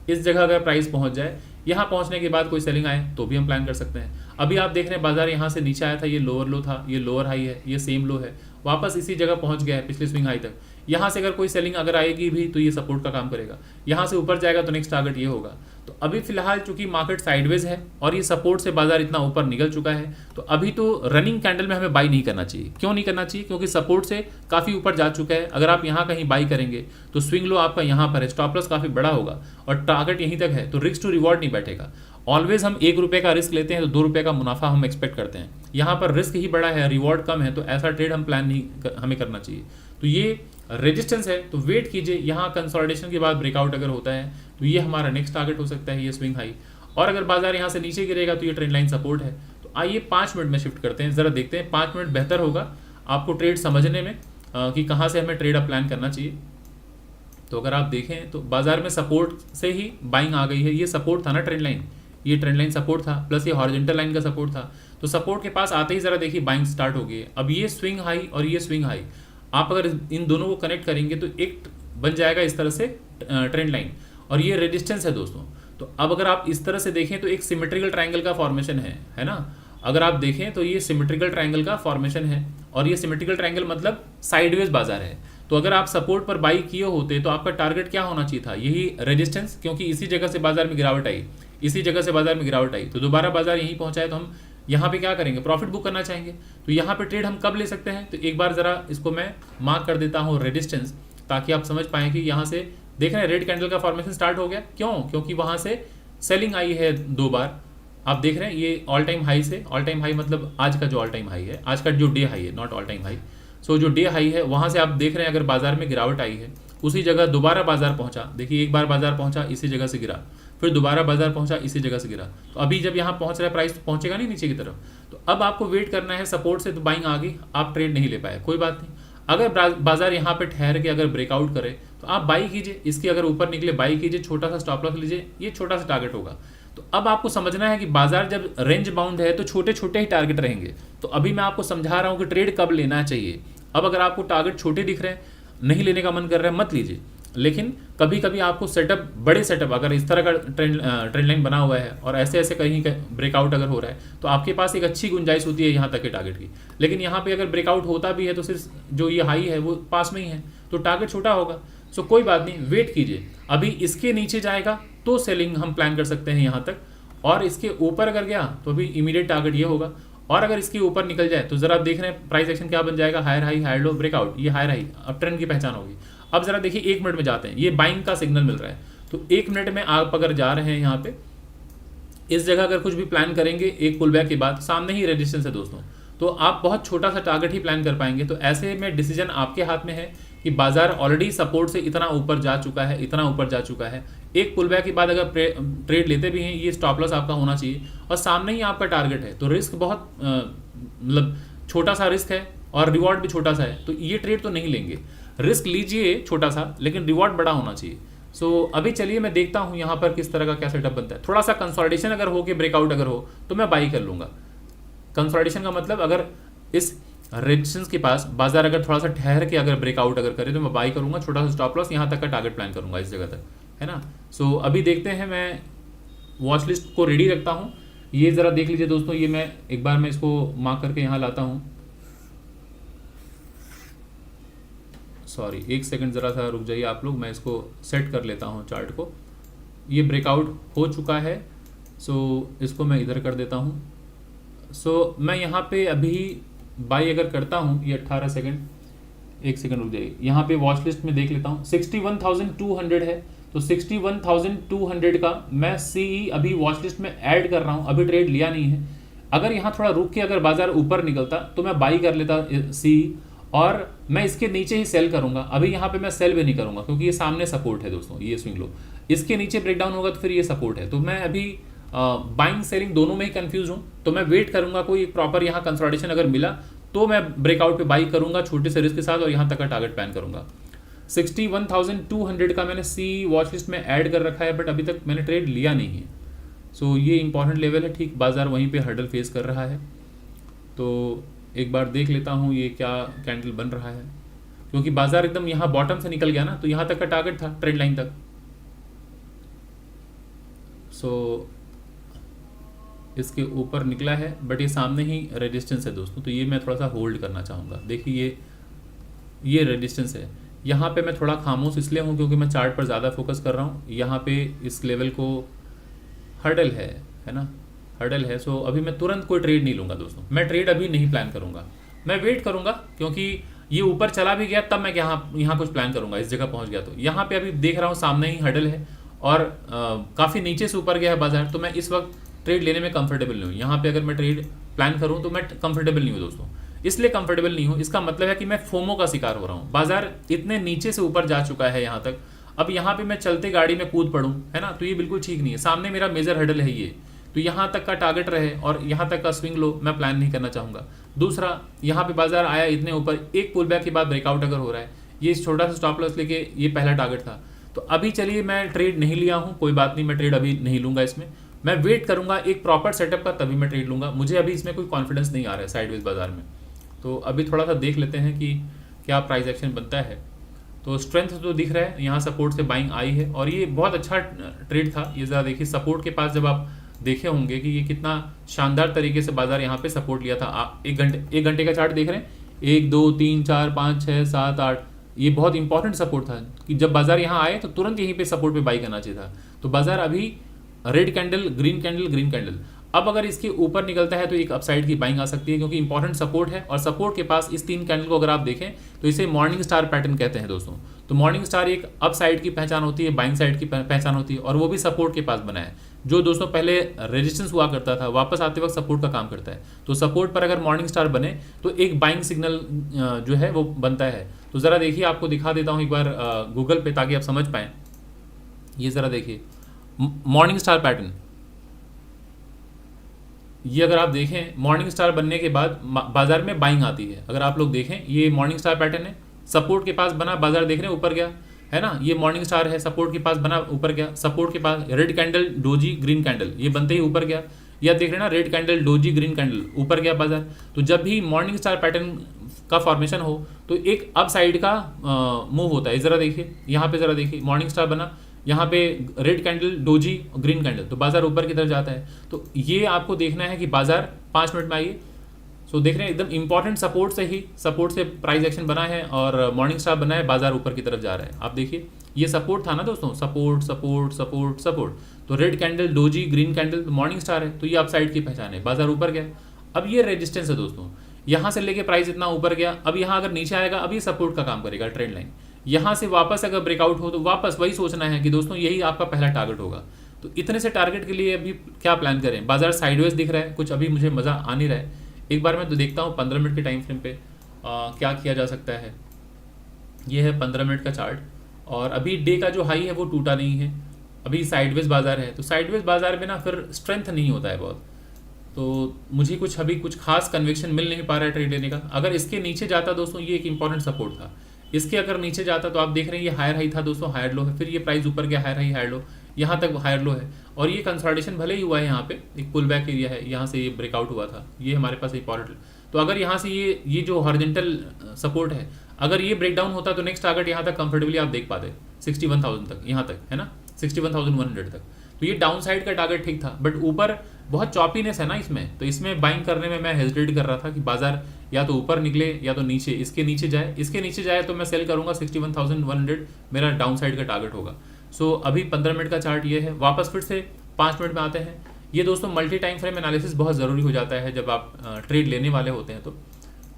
इस जगह अगर प्राइस पहुंच जाए, यहाँ पहुंचने के बाद कोई सेलिंग आए तो भी हम प्लान कर सकते हैं। अभी आप देख रहे हैं बाजार यहाँ से नीचे आया था, ये लोअर लो था, ये लोअर हाई है, ये सेम लो है, वापस इसी जगह पहुंच गया है पिछले स्विंग हाई तक। यहाँ से अगर कोई सेलिंग अगर आएगी भी तो ये सपोर्ट का काम करेगा, यहाँ से ऊपर जाएगा तो नेक्स्ट टारगेट ये होगा। तो अभी फिलहाल चूंकि मार्केट साइडवेज है और ये सपोर्ट से बाजार इतना ऊपर निकल चुका है, तो अभी तो रनिंग कैंडल में हमें बाई नहीं करना चाहिए। क्यों नहीं करना चाहिए, क्योंकि सपोर्ट से काफ़ी ऊपर जा चुका है। अगर आप यहाँ कहीं बाई करेंगे तो स्विंग लो आपका यहाँ पर है, स्टॉप लॉस काफ़ी बड़ा होगा और टारगेट यहीं तक है, तो रिस्क टू रिवॉर्ड नहीं बैठेगा। ऑलवेज हम 1 रुपये का रिस्क लेते हैं तो 2 रुपये का मुनाफा हम एक्सपेक्ट करते हैं। यहाँ पर रिस्क ही बड़ा है, रिवॉर्ड कम है, तो ऐसा ट्रेड हम प्लान नहीं हमें करना चाहिए। तो ये रेजिस्टेंस है, तो वेट कीजिए, यहाँ कंसोलिडेशन के बाद ब्रेकआउट अगर होता है तो ये हमारा नेक्स्ट टारगेट हो सकता है, ये स्विंग हाई। और अगर बाजार यहाँ से नीचे गिरेगा तो ये ट्रेंड लाइन सपोर्ट है। तो आइए 5 मिनट में शिफ्ट करते हैं, ज़रा देखते हैं 5 मिनट बेहतर होगा आपको ट्रेड समझने में कि कहाँ से हमें ट्रेड अप प्लान करना चाहिए। तो अगर आप देखें तो बाजार में सपोर्ट से ही बाइंग आ गई है। ये सपोर्ट था ना ट्रेंड लाइन, ये ट्रेंड लाइन सपोर्ट था, प्लस ये हॉरिजॉन्टल लाइन का सपोर्ट था। तो सपोर्ट के पास आते ही ज़रा देखिए बाइंग स्टार्ट हो गई है। अब ये स्विंग हाई और ये स्विंग हाई, आप अगर इन दोनों को कनेक्ट करेंगे तो एक बन जाएगा इस तरह से ट्रेंड लाइन, और ये रेजिस्टेंस है दोस्तों। तो अब अगर आप इस तरह से देखें तो एक सिमेट्रिकल ट्रायंगल का फॉर्मेशन है ना। अगर आप देखें तो ये सिमेट्रिकल ट्रायंगल का फॉर्मेशन है, और ये सिमेट्रिकल ट्रायंगल मतलब साइडवेज बाजार है। तो अगर आप सपोर्ट पर बाई किए होते तो आपका टारगेट क्या होना चाहिए था, यही रेजिस्टेंस, क्योंकि इसी जगह से बाजार में गिरावट आई, इसी जगह से बाजार में गिरावट आई, तो दोबारा बाजार यहीं पहुंचा है, तो हम यहाँ पे क्या करेंगे, प्रॉफिट बुक करना चाहेंगे। तो यहाँ पे ट्रेड हम कब ले सकते हैं, तो एक बार ज़रा इसको मैं मार्क कर देता हूँ रेजिस्टेंस, ताकि आप समझ पाएँ कि यहाँ से देख रहे हैं रेड कैंडल का फॉर्मेशन स्टार्ट हो गया। क्यों, क्योंकि वहाँ से सेलिंग आई है 2 बार। आप देख रहे हैं ये ऑल टाइम हाई से, ऑल टाइम हाई मतलब आज का जो ऑल टाइम हाई है, आज का जो डे हाई है, नॉट ऑल टाइम हाई। सो जो डे हाई है वहाँ से आप देख रहे हैं अगर बाजार में गिरावट आई है, उसी जगह दोबारा बाजार पहुँचा। देखिए एक बार बाजार पहुँचा, इसी जगह से गिरा, फिर दोबारा बाजार पहुंचा, इसी जगह से गिरा। तो अभी जब यहाँ पहुंच रहा है प्राइस पहुंचेगा नहीं नीचे की तरफ, तो अब आपको वेट करना है सपोर्ट से। तो बाइंग आ गई, आप ट्रेड नहीं ले पाए, कोई बात नहीं। अगर बाजार यहाँ पे ठहर के अगर ब्रेकआउट करे तो आप बाई कीजिए, इसके अगर ऊपर निकले बाई कीजिए, छोटा सा स्टॉप लॉस लीजिए, ये छोटा सा टारगेट होगा। तो अब आपको समझना है कि बाजार जब रेंज बाउंड है तो छोटे छोटे ही टारगेट रहेंगे। तो अभी मैं आपको समझा रहा हूँ कि ट्रेड कब लेना चाहिए। अब अगर आपको टारगेट छोटे दिख रहे हैं, नहीं लेने का मन कर रहा है, मत लीजिए। लेकिन कभी कभी आपको सेटअप, बड़े सेटअप, अगर इस तरह का ट्रेंड लाइन बना हुआ है और ऐसे ऐसे कहीं ब्रेकआउट अगर हो रहा है, तो आपके पास एक अच्छी गुंजाइश होती है यहाँ तक के टारगेट की। लेकिन यहाँ पे अगर ब्रेकआउट होता भी है तो सिर्फ जो ये हाई है वो पास में ही है, तो टारगेट छोटा होगा। सो कोई बात नहीं, वेट कीजिए। अभी इसके नीचे जाएगा तो सेलिंग हम प्लान कर सकते हैं यहाँ तक, और इसके ऊपर अगर गया तो अभी इमीडिएट टारगेट ये होगा। और अगर इसके ऊपर निकल जाए तो जरा आप देख रहे हैं प्राइस एक्शन क्या बन जाएगा, higher high higher low breakout, ये हायर हाई अब ट्रेंड की पहचान होगी। अब जरा देखिए 1 मिनट में जाते हैं, ये बाइंग का सिग्नल मिल रहा है। तो 1 मिनट में आप अगर जा रहे हैं यहाँ पे इस जगह अगर कुछ भी प्लान करेंगे, एक पुल बैक के बाद सामने ही रेजिस्टेंस है दोस्तों, तो आप बहुत छोटा सा टारगेट ही प्लान कर पाएंगे। तो ऐसे में डिसीजन आपके हाथ में है कि बाजार ऑलरेडी सपोर्ट से इतना ऊपर जा चुका है, इतना ऊपर जा चुका है। एक पुल बैक के बाद अगर ट्रेड लेते भी हैं, ये स्टॉप लॉस आपका होना चाहिए और सामने ही आपका टारगेट है। तो रिस्क बहुत मतलब छोटा सा रिस्क है और रिवॉर्ड भी छोटा सा है, तो ये ट्रेड तो नहीं लेंगे। रिस्क लीजिए छोटा सा, लेकिन रिवॉर्ड बड़ा होना चाहिए। सो अभी चलिए मैं देखता हूँ यहाँ पर किस तरह का क्या सेटअप बनता है। थोड़ा सा कंसोलिडेशन अगर हो के ब्रेकआउट अगर हो तो मैं बाई कर लूँगा। कंसोलिडेशन का मतलब अगर इस रेजिस्टेंस के पास बाजार अगर थोड़ा सा ठहर के अगर ब्रेकआउट अगर करे तो मैं बाई करूँगा, छोटा सा स्टॉप लॉस यहाँ तक का टारगेट प्लान करूँगा इस जगह तक, है ना। सो अभी देखते हैं, मैं वॉच लिस्ट को रेडी रखता हूँ। ये ज़रा देख लीजिए दोस्तों, ये मैं एक बार मैं इसको मार्क करके यहाँ लाता हूँ। सॉरी, एक सेकंड ज़रा सा रुक जाइए आप लोग, मैं इसको सेट कर लेता हूँ चार्ट को। ये ब्रेकआउट हो चुका है, सो इसको मैं इधर कर देता हूँ। सो मैं यहाँ पे अभी बाई अगर करता हूँ, ये 18 सेकंड, एक सेकंड रुक जाइए, यहाँ पे वॉच लिस्ट में देख लेता हूँ 61,200 है। तो 61,200 का मैं सीई अभी वॉच लिस्ट में ऐड कर रहा हूँ, अभी ट्रेड लिया नहीं है। अगर यहाँ थोड़ा रुक के अगर बाजार ऊपर निकलता तो मैं बाई कर लेता सीई, और मैं इसके नीचे ही सेल करूंगा। अभी यहाँ पे मैं सेल भी नहीं करूंगा क्योंकि ये सामने सपोर्ट है दोस्तों, ये स्विंग लो, इसके नीचे ब्रेकडाउन होगा तो फिर ये सपोर्ट है। तो मैं अभी बाइंग सेलिंग दोनों में ही कंफ्यूज हूँ, तो मैं वेट करूंगा कोई प्रॉपर यहाँ कंसोलिडेशन अगर मिला तो मैं ब्रेकआउट पे बाई करूंगा छोटे से रिस्क के साथ, और यहाँ तक का टारगेट प्लान करूंगा। 61,200 का मैंने सी वॉच लिस्ट में ऐड कर रखा है, बट अभी तक मैंने ट्रेड लिया नहीं है। सो ये इंपॉर्टेंट लेवल है, ठीक बाजार वहीं पे हर्डल फेस कर रहा है। तो एक बार देख लेता हूँ ये क्या कैंडल बन रहा है, क्योंकि बाजार एकदम यहाँ बॉटम से निकल गया ना, तो यहाँ तक का टारगेट था ट्रेंड लाइन तक। सो इसके ऊपर निकला है, बट ये सामने ही रेजिस्टेंस है दोस्तों, तो ये मैं थोड़ा सा होल्ड करना चाहूँगा। देखिए ये रेजिस्टेंस है, यहाँ पे मैं थोड़ा खामोश इसलिए हूँ क्योंकि मैं चार्ट पर ज़्यादा फोकस कर रहा हूँ। यहाँ पे इस लेवल को हर्डल है ना, हर्डल है। सो अभी मैं तुरंत कोई ट्रेड नहीं लूँगा दोस्तों, मैं ट्रेड अभी नहीं प्लान करूँगा, मैं वेट करूँगा, क्योंकि ये ऊपर चला भी गया तब मैं यहाँ कुछ प्लान करूँगा। इस जगह पहुँच गया तो यहाँ पे अभी देख रहा हूँ सामने ही हर्डल है, और काफ़ी नीचे से ऊपर गया है बाजार, तो मैं इस वक्त ट्रेड लेने में कंफर्टेबल नहीं हूँ। यहाँ पे अगर मैं ट्रेड प्लान करूँ तो मैं कंफर्टेबल नहीं हूँ दोस्तों। इसलिए कंफर्टेबल नहीं हूँ, इसका मतलब है कि मैं फोमो का शिकार हो रहा हूँ। बाजार इतने नीचे से ऊपर जा चुका है यहाँ तक, अब यहाँ पे मैं चलते गाड़ी में कूद पड़ूँ, है ना, तो ये बिल्कुल ठीक नहीं है। सामने मेरा मेजर हर्डल है ये, तो यहाँ तक का टारगेट रहे और यहाँ तक का स्विंग लो मैं प्लान नहीं करना चाहूँगा। दूसरा, यहाँ पे बाजार आया इतने ऊपर, एक पुल बैक के बाद ब्रेकआउट अगर हो रहा है, ये छोटा सा स्टॉप लॉस लेके ये पहला टारगेट था। तो अभी चलिए मैं ट्रेड नहीं लिया हूँ, कोई बात नहीं, मैं ट्रेड अभी नहीं लूँगा इसमें, मैं वेट करूँगा एक प्रॉपर सेटअप का, तभी मैं ट्रेड लूँगा। मुझे अभी इसमें कोई कॉन्फिडेंस नहीं आ रहा है साइडवेज बाजार में। तो अभी थोड़ा सा देख लेते हैं कि क्या प्राइस एक्शन बनता है। तो स्ट्रेंथ तो दिख रहा है, यहाँ सपोर्ट से बाइंग आई है और ये बहुत अच्छा ट्रेड था। ये ज़रा देखिए सपोर्ट के पास, जब आप देखे होंगे कि ये कितना शानदार तरीके से बाजार यहाँ पे सपोर्ट लिया था। आप एक घंटे का चार्ट देख रहे हैं, 1 2 3 4 5 6 7 8, ये बहुत इंपॉर्टेंट सपोर्ट था कि जब बाजार यहाँ आए तो तुरंत यहीं पे सपोर्ट पे बाई करना चाहिए था। तो बाजार अभी red candle, green candle, green candle, अब अगर इसके ऊपर निकलता है तो एक अपसाइड की बाइंग आ सकती है, क्योंकि इंपॉर्टेंट सपोर्ट है। और सपोर्ट के पास इस 3 कैंडल को अगर आप देखें तो इसे मॉर्निंग स्टार पैटर्न कहते हैं दोस्तों। तो मॉर्निंग स्टार एक अप साइड की पहचान होती है, बाइंग साइड की पहचान होती है, और वो भी सपोर्ट के पास बना है। जो दोस्तों पहले रेजिस्टेंस हुआ करता था, वापस आते वक्त सपोर्ट का काम करता है। तो सपोर्ट पर अगर मॉर्निंग स्टार बने तो एक बाइंग सिग्नल जो है वो बनता है। तो ज़रा देखिए, आपको दिखा देता हूँ एक बार गूगल पे, ताकि आप समझ पाएँ। ये ज़रा देखिए मॉर्निंग स्टार पैटर्न, ये अगर आप देखें मॉर्निंग स्टार बनने के बाद बाजार में बाइंग आती है। अगर आप लोग देखें, ये मॉर्निंग स्टार पैटर्न है, सपोर्ट के पास बना, बाजार देख रहे हैं ऊपर गया, है ना, ये मॉर्निंग स्टार है, सपोर्ट के पास बना, ऊपर गया, सपोर्ट के पास red candle, doji, green candle, ये बनते ही ऊपर गया। या देख रहे हैं ना, red candle, doji, green candle, ऊपर गया बाजार। तो जब भी मॉर्निंग स्टार पैटर्न का फॉर्मेशन हो तो एक अप साइड का मूव होता है। ज़रा देखिए यहाँ पे, ज़रा देखिए मॉर्निंग स्टार बना, यहाँ पे red candle, doji, green candle, तो बाजार ऊपर की तरफ जाता है। तो ये आपको देखना है कि बाजार 5 मिनट में आइए। सो देख रहे हैं एकदम इंपॉर्टेंट सपोर्ट से ही, सपोर्ट से प्राइस एक्शन बना है और मॉर्निंग स्टार बना है, बाजार ऊपर की तरफ जा रहा है। आप देखिए ये सपोर्ट था ना दोस्तों, सपोर्ट सपोर्ट सपोर्ट सपोर्ट, तो red candle, doji, green candle, morning star है, तो ये अप साइड की पहचान है, बाजार ऊपर गया। अब ये रेजिस्टेंस है दोस्तों, यहाँ से लेके प्राइस इतना ऊपर गया, अब यहाँ अगर नीचे आएगा, अब ये सपोर्ट का काम करेगा ट्रेंड लाइन। यहाँ से वापस अगर ब्रेकआउट हो तो वापस वही सोचना है कि दोस्तों यही आपका पहला टारगेट होगा। तो इतने से टारगेट के लिए अभी क्या प्लान करें? बाजार साइडवेज दिख रहा है, कुछ अभी मुझे मज़ा आ नहीं रहा है। एक बार मैं तो देखता हूँ 15 मिनट के टाइम फ्रेम पे क्या किया जा सकता है। ये है 15 मिनट का चार्ट, और अभी डे का जो हाई है वो टूटा नहीं है, अभी साइडवेज बाजार है। तो साइडवेज बाजार में ना फिर स्ट्रेंथ नहीं होता है बहुत, तो मुझे अभी कुछ खास कन्विक्शन मिल नहीं पा रहा है ट्रेड लेने का। अगर इसके नीचे जाता दोस्तों, ये एक इंपॉर्टेंट सपोर्ट था, इसके अगर नीचे जाता तो आप देख रहे हैं ये हायर हाई था दोस्तों, हायर लो है, फिर ये प्राइस ऊपर गया, हायर हाई हायर लो, यहाँ तक हायर लो है, और ये कंसोलिडेशन भले ही हुआ है, यहाँ पे एक पुल बैक एरिया है, यहाँ से ये ब्रेकआउट हुआ था, ये हमारे पास इंपॉर्टेंट। तो अगर यहाँ से ये जो हॉरिजॉन्टल सपोर्ट है, अगर ये ब्रेक डाउन होता तो नेक्स्ट टारगेट यहाँ तक कंफर्टेबली आप देख पाते 61,000 तक, यहाँ तक है ना, 61,100 तक। तो ये डाउन साइड का टारगेट ठीक था, बट ऊपर बहुत चॉपीनेस है ना इसमें, तो इसमें बाइंग करने में मैं हेजिटेट कर रहा था कि बाजार या तो ऊपर निकले या तो नीचे, इसके नीचे जाए, इसके नीचे जाए तो मैं सेल करूंगा, 61,100 मेरा डाउन साइड का टारगेट होगा। सो अभी 15 मिनट का चार्ट ये है, वापस फिर से 5 मिनट में आते हैं। ये दोस्तों मल्टी टाइम फ्रेम एनालिसिस बहुत ज़रूरी हो जाता है जब आप ट्रेड लेने वाले होते हैं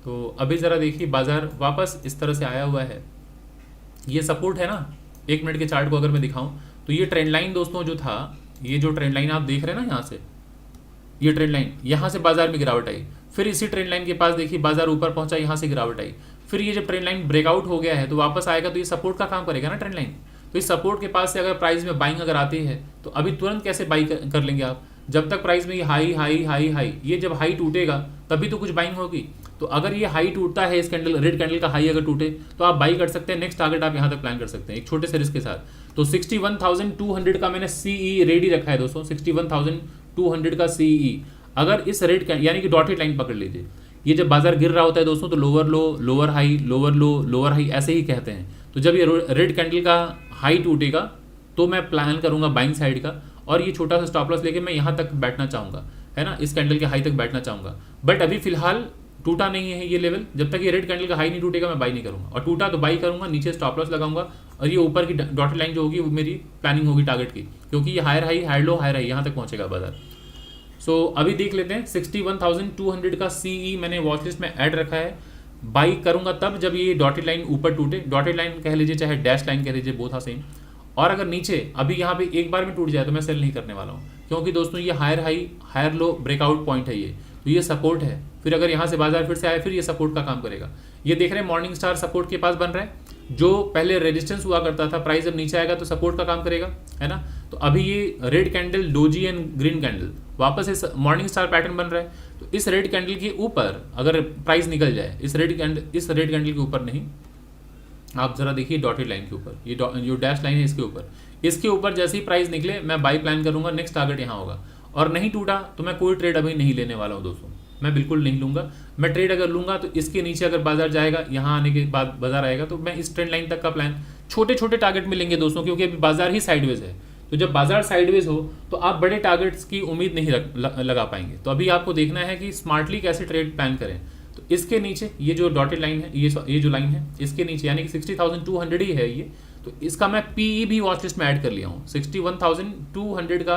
तो अभी ज़रा देखिए बाजार वापस इस तरह से आया हुआ है, ये सपोर्ट है ना। 1 मिनट के चार्ट को अगर मैं दिखाऊं तो ये ट्रेंड लाइन दोस्तों जो था, ये जो ट्रेंड लाइन आप देख रहे हैं ना यहाँ से, ये ट्रेंड लाइन, यहाँ से बाजार में गिरावट आई, फिर इसी ट्रेंड लाइन के पास देखिए बाजार ऊपर पहुंचा, यहाँ से गिरावट आई, फिर ये जब ट्रेंड लाइन ब्रेकआउट हो गया है तो वापस आएगा, तो ये सपोर्ट का काम करेगा ना ट्रेंड लाइन। तो इस सपोर्ट के पास से अगर प्राइस में बाइंग अगर आती है तो अभी तुरंत कैसे बाई कर लेंगे आप, जब तक प्राइस में ये हाई हाई हाई हाई, ये जब हाई टूटेगा तभी तो कुछ बाइंग होगी। तो अगर ये हाई टूटता है, इस कैंडल रेड कैंडल का हाई अगर टूटे तो आप बाई कर सकते हैं, नेक्स्ट टारगेट आप यहाँ तक प्लान कर सकते हैं एक छोटे से रिस्क के साथ। तो 61,200 का मैंने सीई रेडी रखा है दोस्तों, 61,200 का सीई। अगर इस रेड यानी कि डॉटेड लाइन पकड़ लीजिए, ये जब बाजार गिर रहा होता है दोस्तों तो lower low lower high lower low lower high ऐसे ही कहते हैं। तो जब ये रेड कैंडल का हाई टूटेगा तो मैं प्लान करूंगा बाइंग साइड का, और ये छोटा सा स्टॉप लॉस लेके मैं यहाँ तक बैठना चाहूँगा, है ना, इस कैंडल के हाई तक बैठना चाहूँगा। बट अभी फिलहाल टूटा नहीं है ये लेवल, जब तक ये रेड कैंडल का हाई नहीं टूटेगा मैं बाई नहीं करूँगा, और टूटा तो बाई करूँगा, नीचे स्टॉप लॉस लगाऊंगा, और ये ऊपर की डॉटेड लाइन जो होगी वो मेरी प्लानिंग होगी टारगेट की, क्योंकि ये higher high higher low higher high यहाँ तक पहुँचेगा बाजार। सो अभी देख लेते हैं 61,200 का सीई मैंने वॉच लिस्ट में ऐड रखा है, बाई करूंगा तब जब ये डॉटेड लाइन ऊपर टूटे, डॉटेड लाइन कह लीजिए चाहे डैश लाइन कह लीजिए, बोथ आर सेम। और अगर नीचे अभी यहाँ पे एक बार में टूट जाए तो मैं सेल नहीं करने वाला हूँ, क्योंकि दोस्तों ये higher high higher low breakout point है, ये तो ये सपोर्ट है, फिर अगर यहाँ से बाजार फिर से आए फिर ये सपोर्ट का काम करेगा। ये देख रहे हैं मॉर्निंग स्टार सपोर्ट के पास बन रहा है, जो पहले रेजिस्टेंस हुआ करता था, प्राइस जब नीचे आएगा तो सपोर्ट का काम करेगा, है ना। तो अभी ये red candle doji and green candle वापस इस मॉर्निंग स्टार पैटर्न बन रहा है, तो इस रेड कैंडल के ऊपर अगर प्राइस निकल जाए, इस रेड कैंडल के ऊपर नहीं, आप जरा देखिए डॉटेड लाइन के ऊपर, ये जो डैश लाइन है इसके ऊपर जैसे ही प्राइस निकले मैं बाई प्लान करूंगा, नेक्स्ट टारगेट यहाँ होगा। और नहीं टूटा तो मैं कोई ट्रेड अभी नहीं लेने वाला हूँ दोस्तों, मैं बिल्कुल नहीं लूंगा। मैं ट्रेड अगर लूंगा तो इसके नीचे अगर बाजार जाएगा, यहाँ आने के बाद बाजार आएगा तो मैं इस ट्रेंड लाइन तक का प्लान, छोटे छोटे टारगेट में लेंगे दोस्तों, क्योंकि अभी बाजार ही साइडवेज है। तो जब बाजार साइडवेज हो तो आप बड़े टारगेट्स की उम्मीद नहीं लगा पाएंगे। तो अभी आपको देखना है कि स्मार्टली कैसे ट्रेड प्लान करें। तो इसके नीचे ये जो डॉटेड लाइन है, ये जो लाइन है इसके नीचे यानी कि 60,200 ही है ये, तो इसका मैं पीई भी वॉच लिस्ट में ऐड कर लिया हूँ। 61,200 का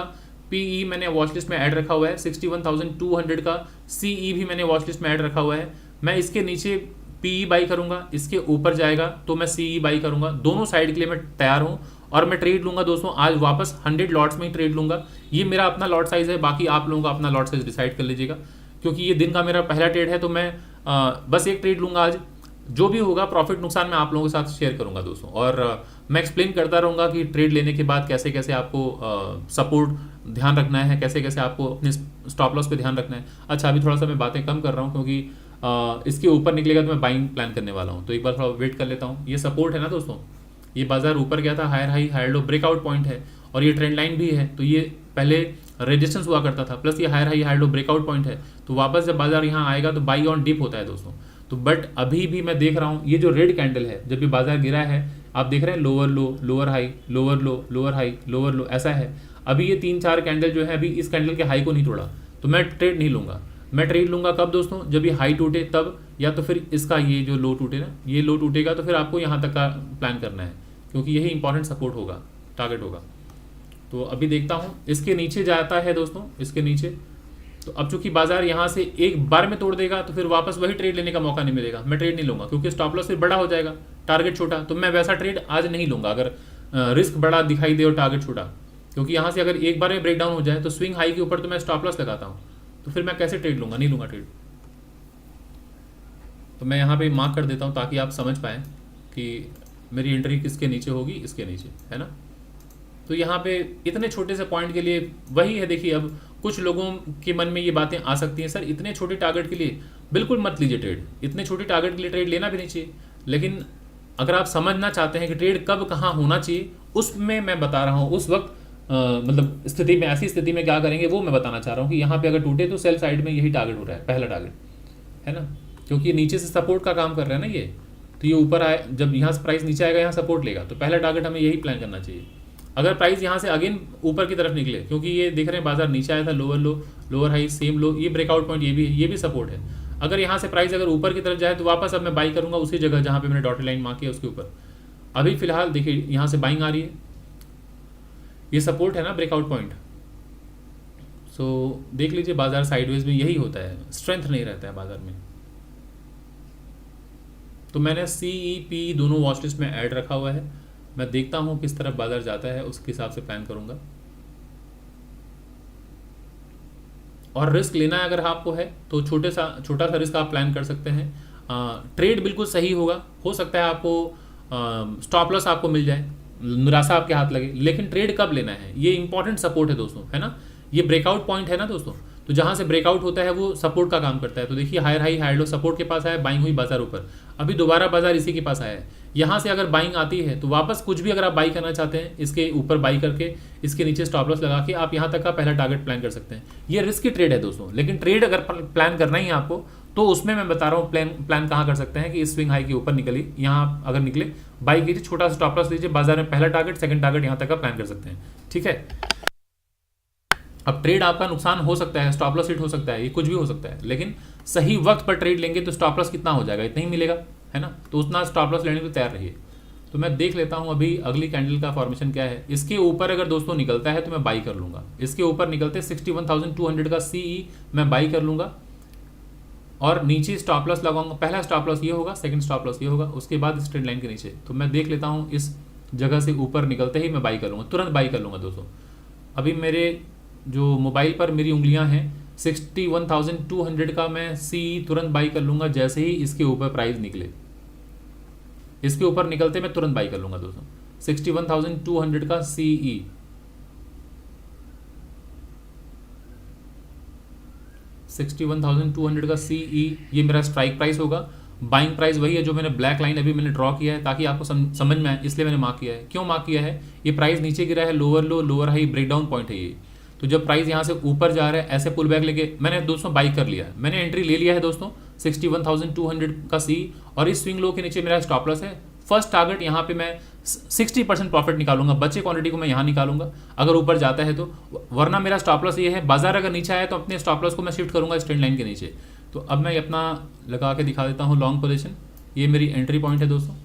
पीई मैंने वॉच लिस्ट में ऐड रखा हुआ है, 61,200 का सीई भी मैंने वॉच लिस्ट में ऐड रखा हुआ है। मैं इसके नीचे पीई बाई करूंगा, इसके ऊपर जाएगा तो मैं सीई बाई करूंगा, दोनों साइड के लिए मैं तैयार हूं। और मैं ट्रेड लूंगा दोस्तों, आज वापस 100 लॉट्स में ही ट्रेड लूंगा। ये मेरा अपना लॉट साइज है, बाकी आप लोगों का अपना लॉट साइज डिसाइड कर लीजिएगा, क्योंकि ये दिन का मेरा पहला ट्रेड है। तो मैं बस एक ट्रेड लूंगा आज, जो भी होगा प्रॉफिट नुकसान मैं आप लोगों के साथ शेयर करूंगा दोस्तों। और मैं एक्सप्लेन करता रहूंगा कि ट्रेड लेने के बाद कैसे कैसे आपको सपोर्ट ध्यान रखना है, कैसे कैसे आपको अपने स्टॉप लॉस पे ध्यान रखना है। अच्छा अभी थोड़ा सा मैं बातें कम कर रहा हूँ, क्योंकि इसके ऊपर निकलेगा तो मैं बाइंग प्लान करने वाला हूँ, तो एक बार थोड़ा वेट कर लेता हूँ। ये सपोर्ट है ना दोस्तों, ये बाजार ऊपर गया था, higher high higher low breakout point है, और ये ट्रेंड लाइन भी है। तो ये पहले रेजिस्टेंस हुआ करता था, प्लस ये higher high higher low breakout point है। तो वापस जब बाजार यहाँ आएगा तो बाई ऑन डिप होता है दोस्तों। तो बट अभी भी मैं देख रहा हूँ ये जो रेड कैंडल है, जब भी बाजार गिरा है आप देख रहे हैं lower low lower high lower low lower high lower लो ऐसा है। अभी ये 3-4 कैंडल जो है अभी इस कैंडल के हाई को नहीं तोड़ा, तो मैं ट्रेड नहीं लूंगा। मैं ट्रेड लूंगा कब दोस्तों, जब ये हाई टूटे तब, या तो फिर इसका ये जो लो टूटे ना, ये लो टूटेगा तो फिर आपको यहाँ तक का प्लान करना है, क्योंकि यही इंपॉर्टेंट सपोर्ट होगा, टारगेट होगा। तो अभी देखता हूँ इसके नीचे जाता है दोस्तों, इसके नीचे। तो अब चूंकि बाजार यहाँ से एक बार में तोड़ देगा तो फिर वापस वही ट्रेड लेने का मौका नहीं मिलेगा, मैं ट्रेड नहीं लूंगा, क्योंकि स्टॉप लॉस फिर बड़ा हो जाएगा, टारगेट छोटा। तो मैं वैसा ट्रेड आज नहीं लूंगा अगर रिस्क बड़ा दिखाई दे और टारगेट छोटा, क्योंकि यहाँ से अगर एक बार में ब्रेक डाउन हो जाए तो स्विंग हाई के ऊपर तो मैं स्टॉप लॉस लगाता हूँ, तो फिर मैं कैसे ट्रेड लूंगा, नहीं लूंगा ट्रेड। तो मैं यहाँ पे मार्क कर देता हूँ ताकि आप समझ पाएँ कि मेरी एंट्री किसके नीचे होगी, इसके नीचे, है ना। तो यहाँ पे इतने छोटे से पॉइंट के लिए वही है, देखिए अब कुछ लोगों के मन में ये बातें आ सकती हैं, सर इतने छोटे टारगेट के लिए बिल्कुल मत लीजिए ट्रेड, इतने छोटे टारगेट के लिए ट्रेड लेना भी नहीं चाहिए। लेकिन अगर आप समझना चाहते हैं कि ट्रेड कब कहाँ होना चाहिए, उसमें मैं बता रहा हूँ उस वक्त मतलब स्थिति में, ऐसी स्थिति में क्या करेंगे वो मैं बताना चाह रहा हूँ कि यहाँ पे अगर टूटे तो सेल साइड में यही टारगेट हो रहा है, पहला टारगेट है ना, क्योंकि ये नीचे से सपोर्ट का काम कर रहा है ना ये, तो ये ऊपर आए, जब यहाँ से प्राइस नीचे आएगा यहाँ सपोर्ट लेगा, तो पहला टारगेट हमें यही प्लान करना चाहिए। अगर प्राइस यहाँ से अगेन ऊपर की तरफ निकले, क्योंकि ये देख रहे हैं बाजार नीचे आया था, lower low lower high same low, ये ब्रेकआउट पॉइंट ये भी सपोर्ट है। अगर यहाँ से प्राइस अगर ऊपर की तरफ जाए तो वापस अब मैं बाई करूंगा उसी जगह जहाँ पे मैंने डॉटेड लाइन मार्क किया उसके ऊपर। अभी फिलहाल देखिए यहाँ से बाइंग आ रही है, ये सपोर्ट है ना ब्रेकआउट पॉइंट। सो देख लीजिए बाजार साइडवेज में यही होता है, स्ट्रेंथ नहीं रहता है बाजार में। तो मैंने CEP दोनों वॉच लिस्ट में ऐड रखा हुआ है, मैं देखता हूँ किस तरफ बाजार जाता है, उसके हिसाब से प्लान करूँगा। और रिस्क लेना है अगर आपको है तो छोटा सा रिस्क आप प्लान कर सकते हैं। ट्रेड बिल्कुल सही होगा, हो सकता है आपको स्टॉप लॉस आपको मिल जाए, निराशा आपके हाथ लगे, लेकिन ट्रेड कब लेना है ये इंपॉर्टेंट सपोर्ट है दोस्तों, है ना। ये ब्रेकआउट पॉइंट है ना दोस्तों, तो जहाँ से ब्रेकआउट होता है वो सपोर्ट का काम करता है। तो देखिए higher high higher low support के पास आया, बाइंग हुई बाजार ऊपर, अभी दोबारा बाजार इसी के पास आया है। यहाँ से अगर बाइंग आती है तो वापस कुछ भी अगर आप बाई करना चाहते हैं, इसके ऊपर बाई करके इसके नीचे स्टॉप लॉस लगा के आप यहाँ तक का पहला टारगेट प्लान कर सकते हैं। ये रिस्की ट्रेड है दोस्तों, लेकिन ट्रेड अगर प्लान करना ही है आपको तो उसमें मैं बता रहा हूँ प्लान कहाँ कर सकते हैं कि इस स्विंग हाई के ऊपर निकली, यहाँ अगर निकले बाई कीजिए, छोटा सा स्टॉप लॉस लीजिए, बाजार में पहला टारगेट सेकंड टारगेट यहाँ तक का प्लान कर सकते हैं, ठीक है। अब ट्रेड आपका नुकसान हो सकता है, स्टॉप लॉस हिट हो सकता है, ये कुछ भी हो सकता है, लेकिन सही वक्त पर ट्रेड लेंगे तो स्टॉप लॉस कितना हो जाएगा, इतना ही मिलेगा, है ना। तो उतना स्टॉप लॉस लेने को तैयार रहिए। तो मैं देख लेता हूं अभी अगली कैंडल का फॉर्मेशन क्या है। इसके ऊपर अगर दोस्तों निकलता है तो मैं बाई कर लूंगा, इसके ऊपर निकलते 61,200 का CE मैं बाई कर लूंगा और नीचे स्टॉप लॉस लगाऊंगा। पहला स्टॉप लॉस ये होगा, सेकंड स्टॉप लॉस ये होगा, उसके बाद स्ट्रेट लाइन के नीचे। तो मैं देख लेता हूँ इस जगह से ऊपर निकलते ही मैं बाई कर लूँगा, तुरंत बाई कर लूँगा दोस्तों। अभी मेरे जो मोबाइल पर मेरी उंगलियां हैं, 61,200 का मैं CE तुरंत बाई कर लूँगा जैसे ही इसके ऊपर प्राइस निकले, इसके ऊपर निकलते मैं तुरंत बाई कर लूँगा दोस्तों। 61,200 का CE, $61,200 का CE ये मेरा स्ट्राइक प्राइस होगा। बाइंग प्राइस वही है जो मैंने ब्लैक लाइन अभी मैंने ड्रॉ किया है ताकि आपको समझ में आए, इसलिए मैंने मार्क किया है। क्यों मार्क किया है, ये प्राइस नीचे गिरा है, lower low lower high breakdown point है ये। तो जब प्राइस यहाँ से ऊपर जा रहा है ऐसे पुल बैक लेके मैंने दोस्तों बाई कर लिया, मैंने एंट्री ले लिया है दोस्तों 61,200 का CE, और इस स्विंग लो के नीचे मेरा स्टॉप लॉस है। फर्स्ट टारगेट यहाँ पे मैं 60% प्रॉफिट निकालूंगा, बचे क्वांटिटी को मैं यहाँ निकालूंगा अगर ऊपर जाता है तो, वरना मेरा स्टॉप लॉस ये है, बाजार अगर नीचे आया तो अपने स्टॉप लॉस को मैं शिफ्ट करूंगा स्ट्रेंड लाइन के नीचे। तो अब मैं अपना लगा के दिखा देता हूँ लॉन्ग पोजीशन। ये मेरी एंट्री पॉइंट है दोस्तों,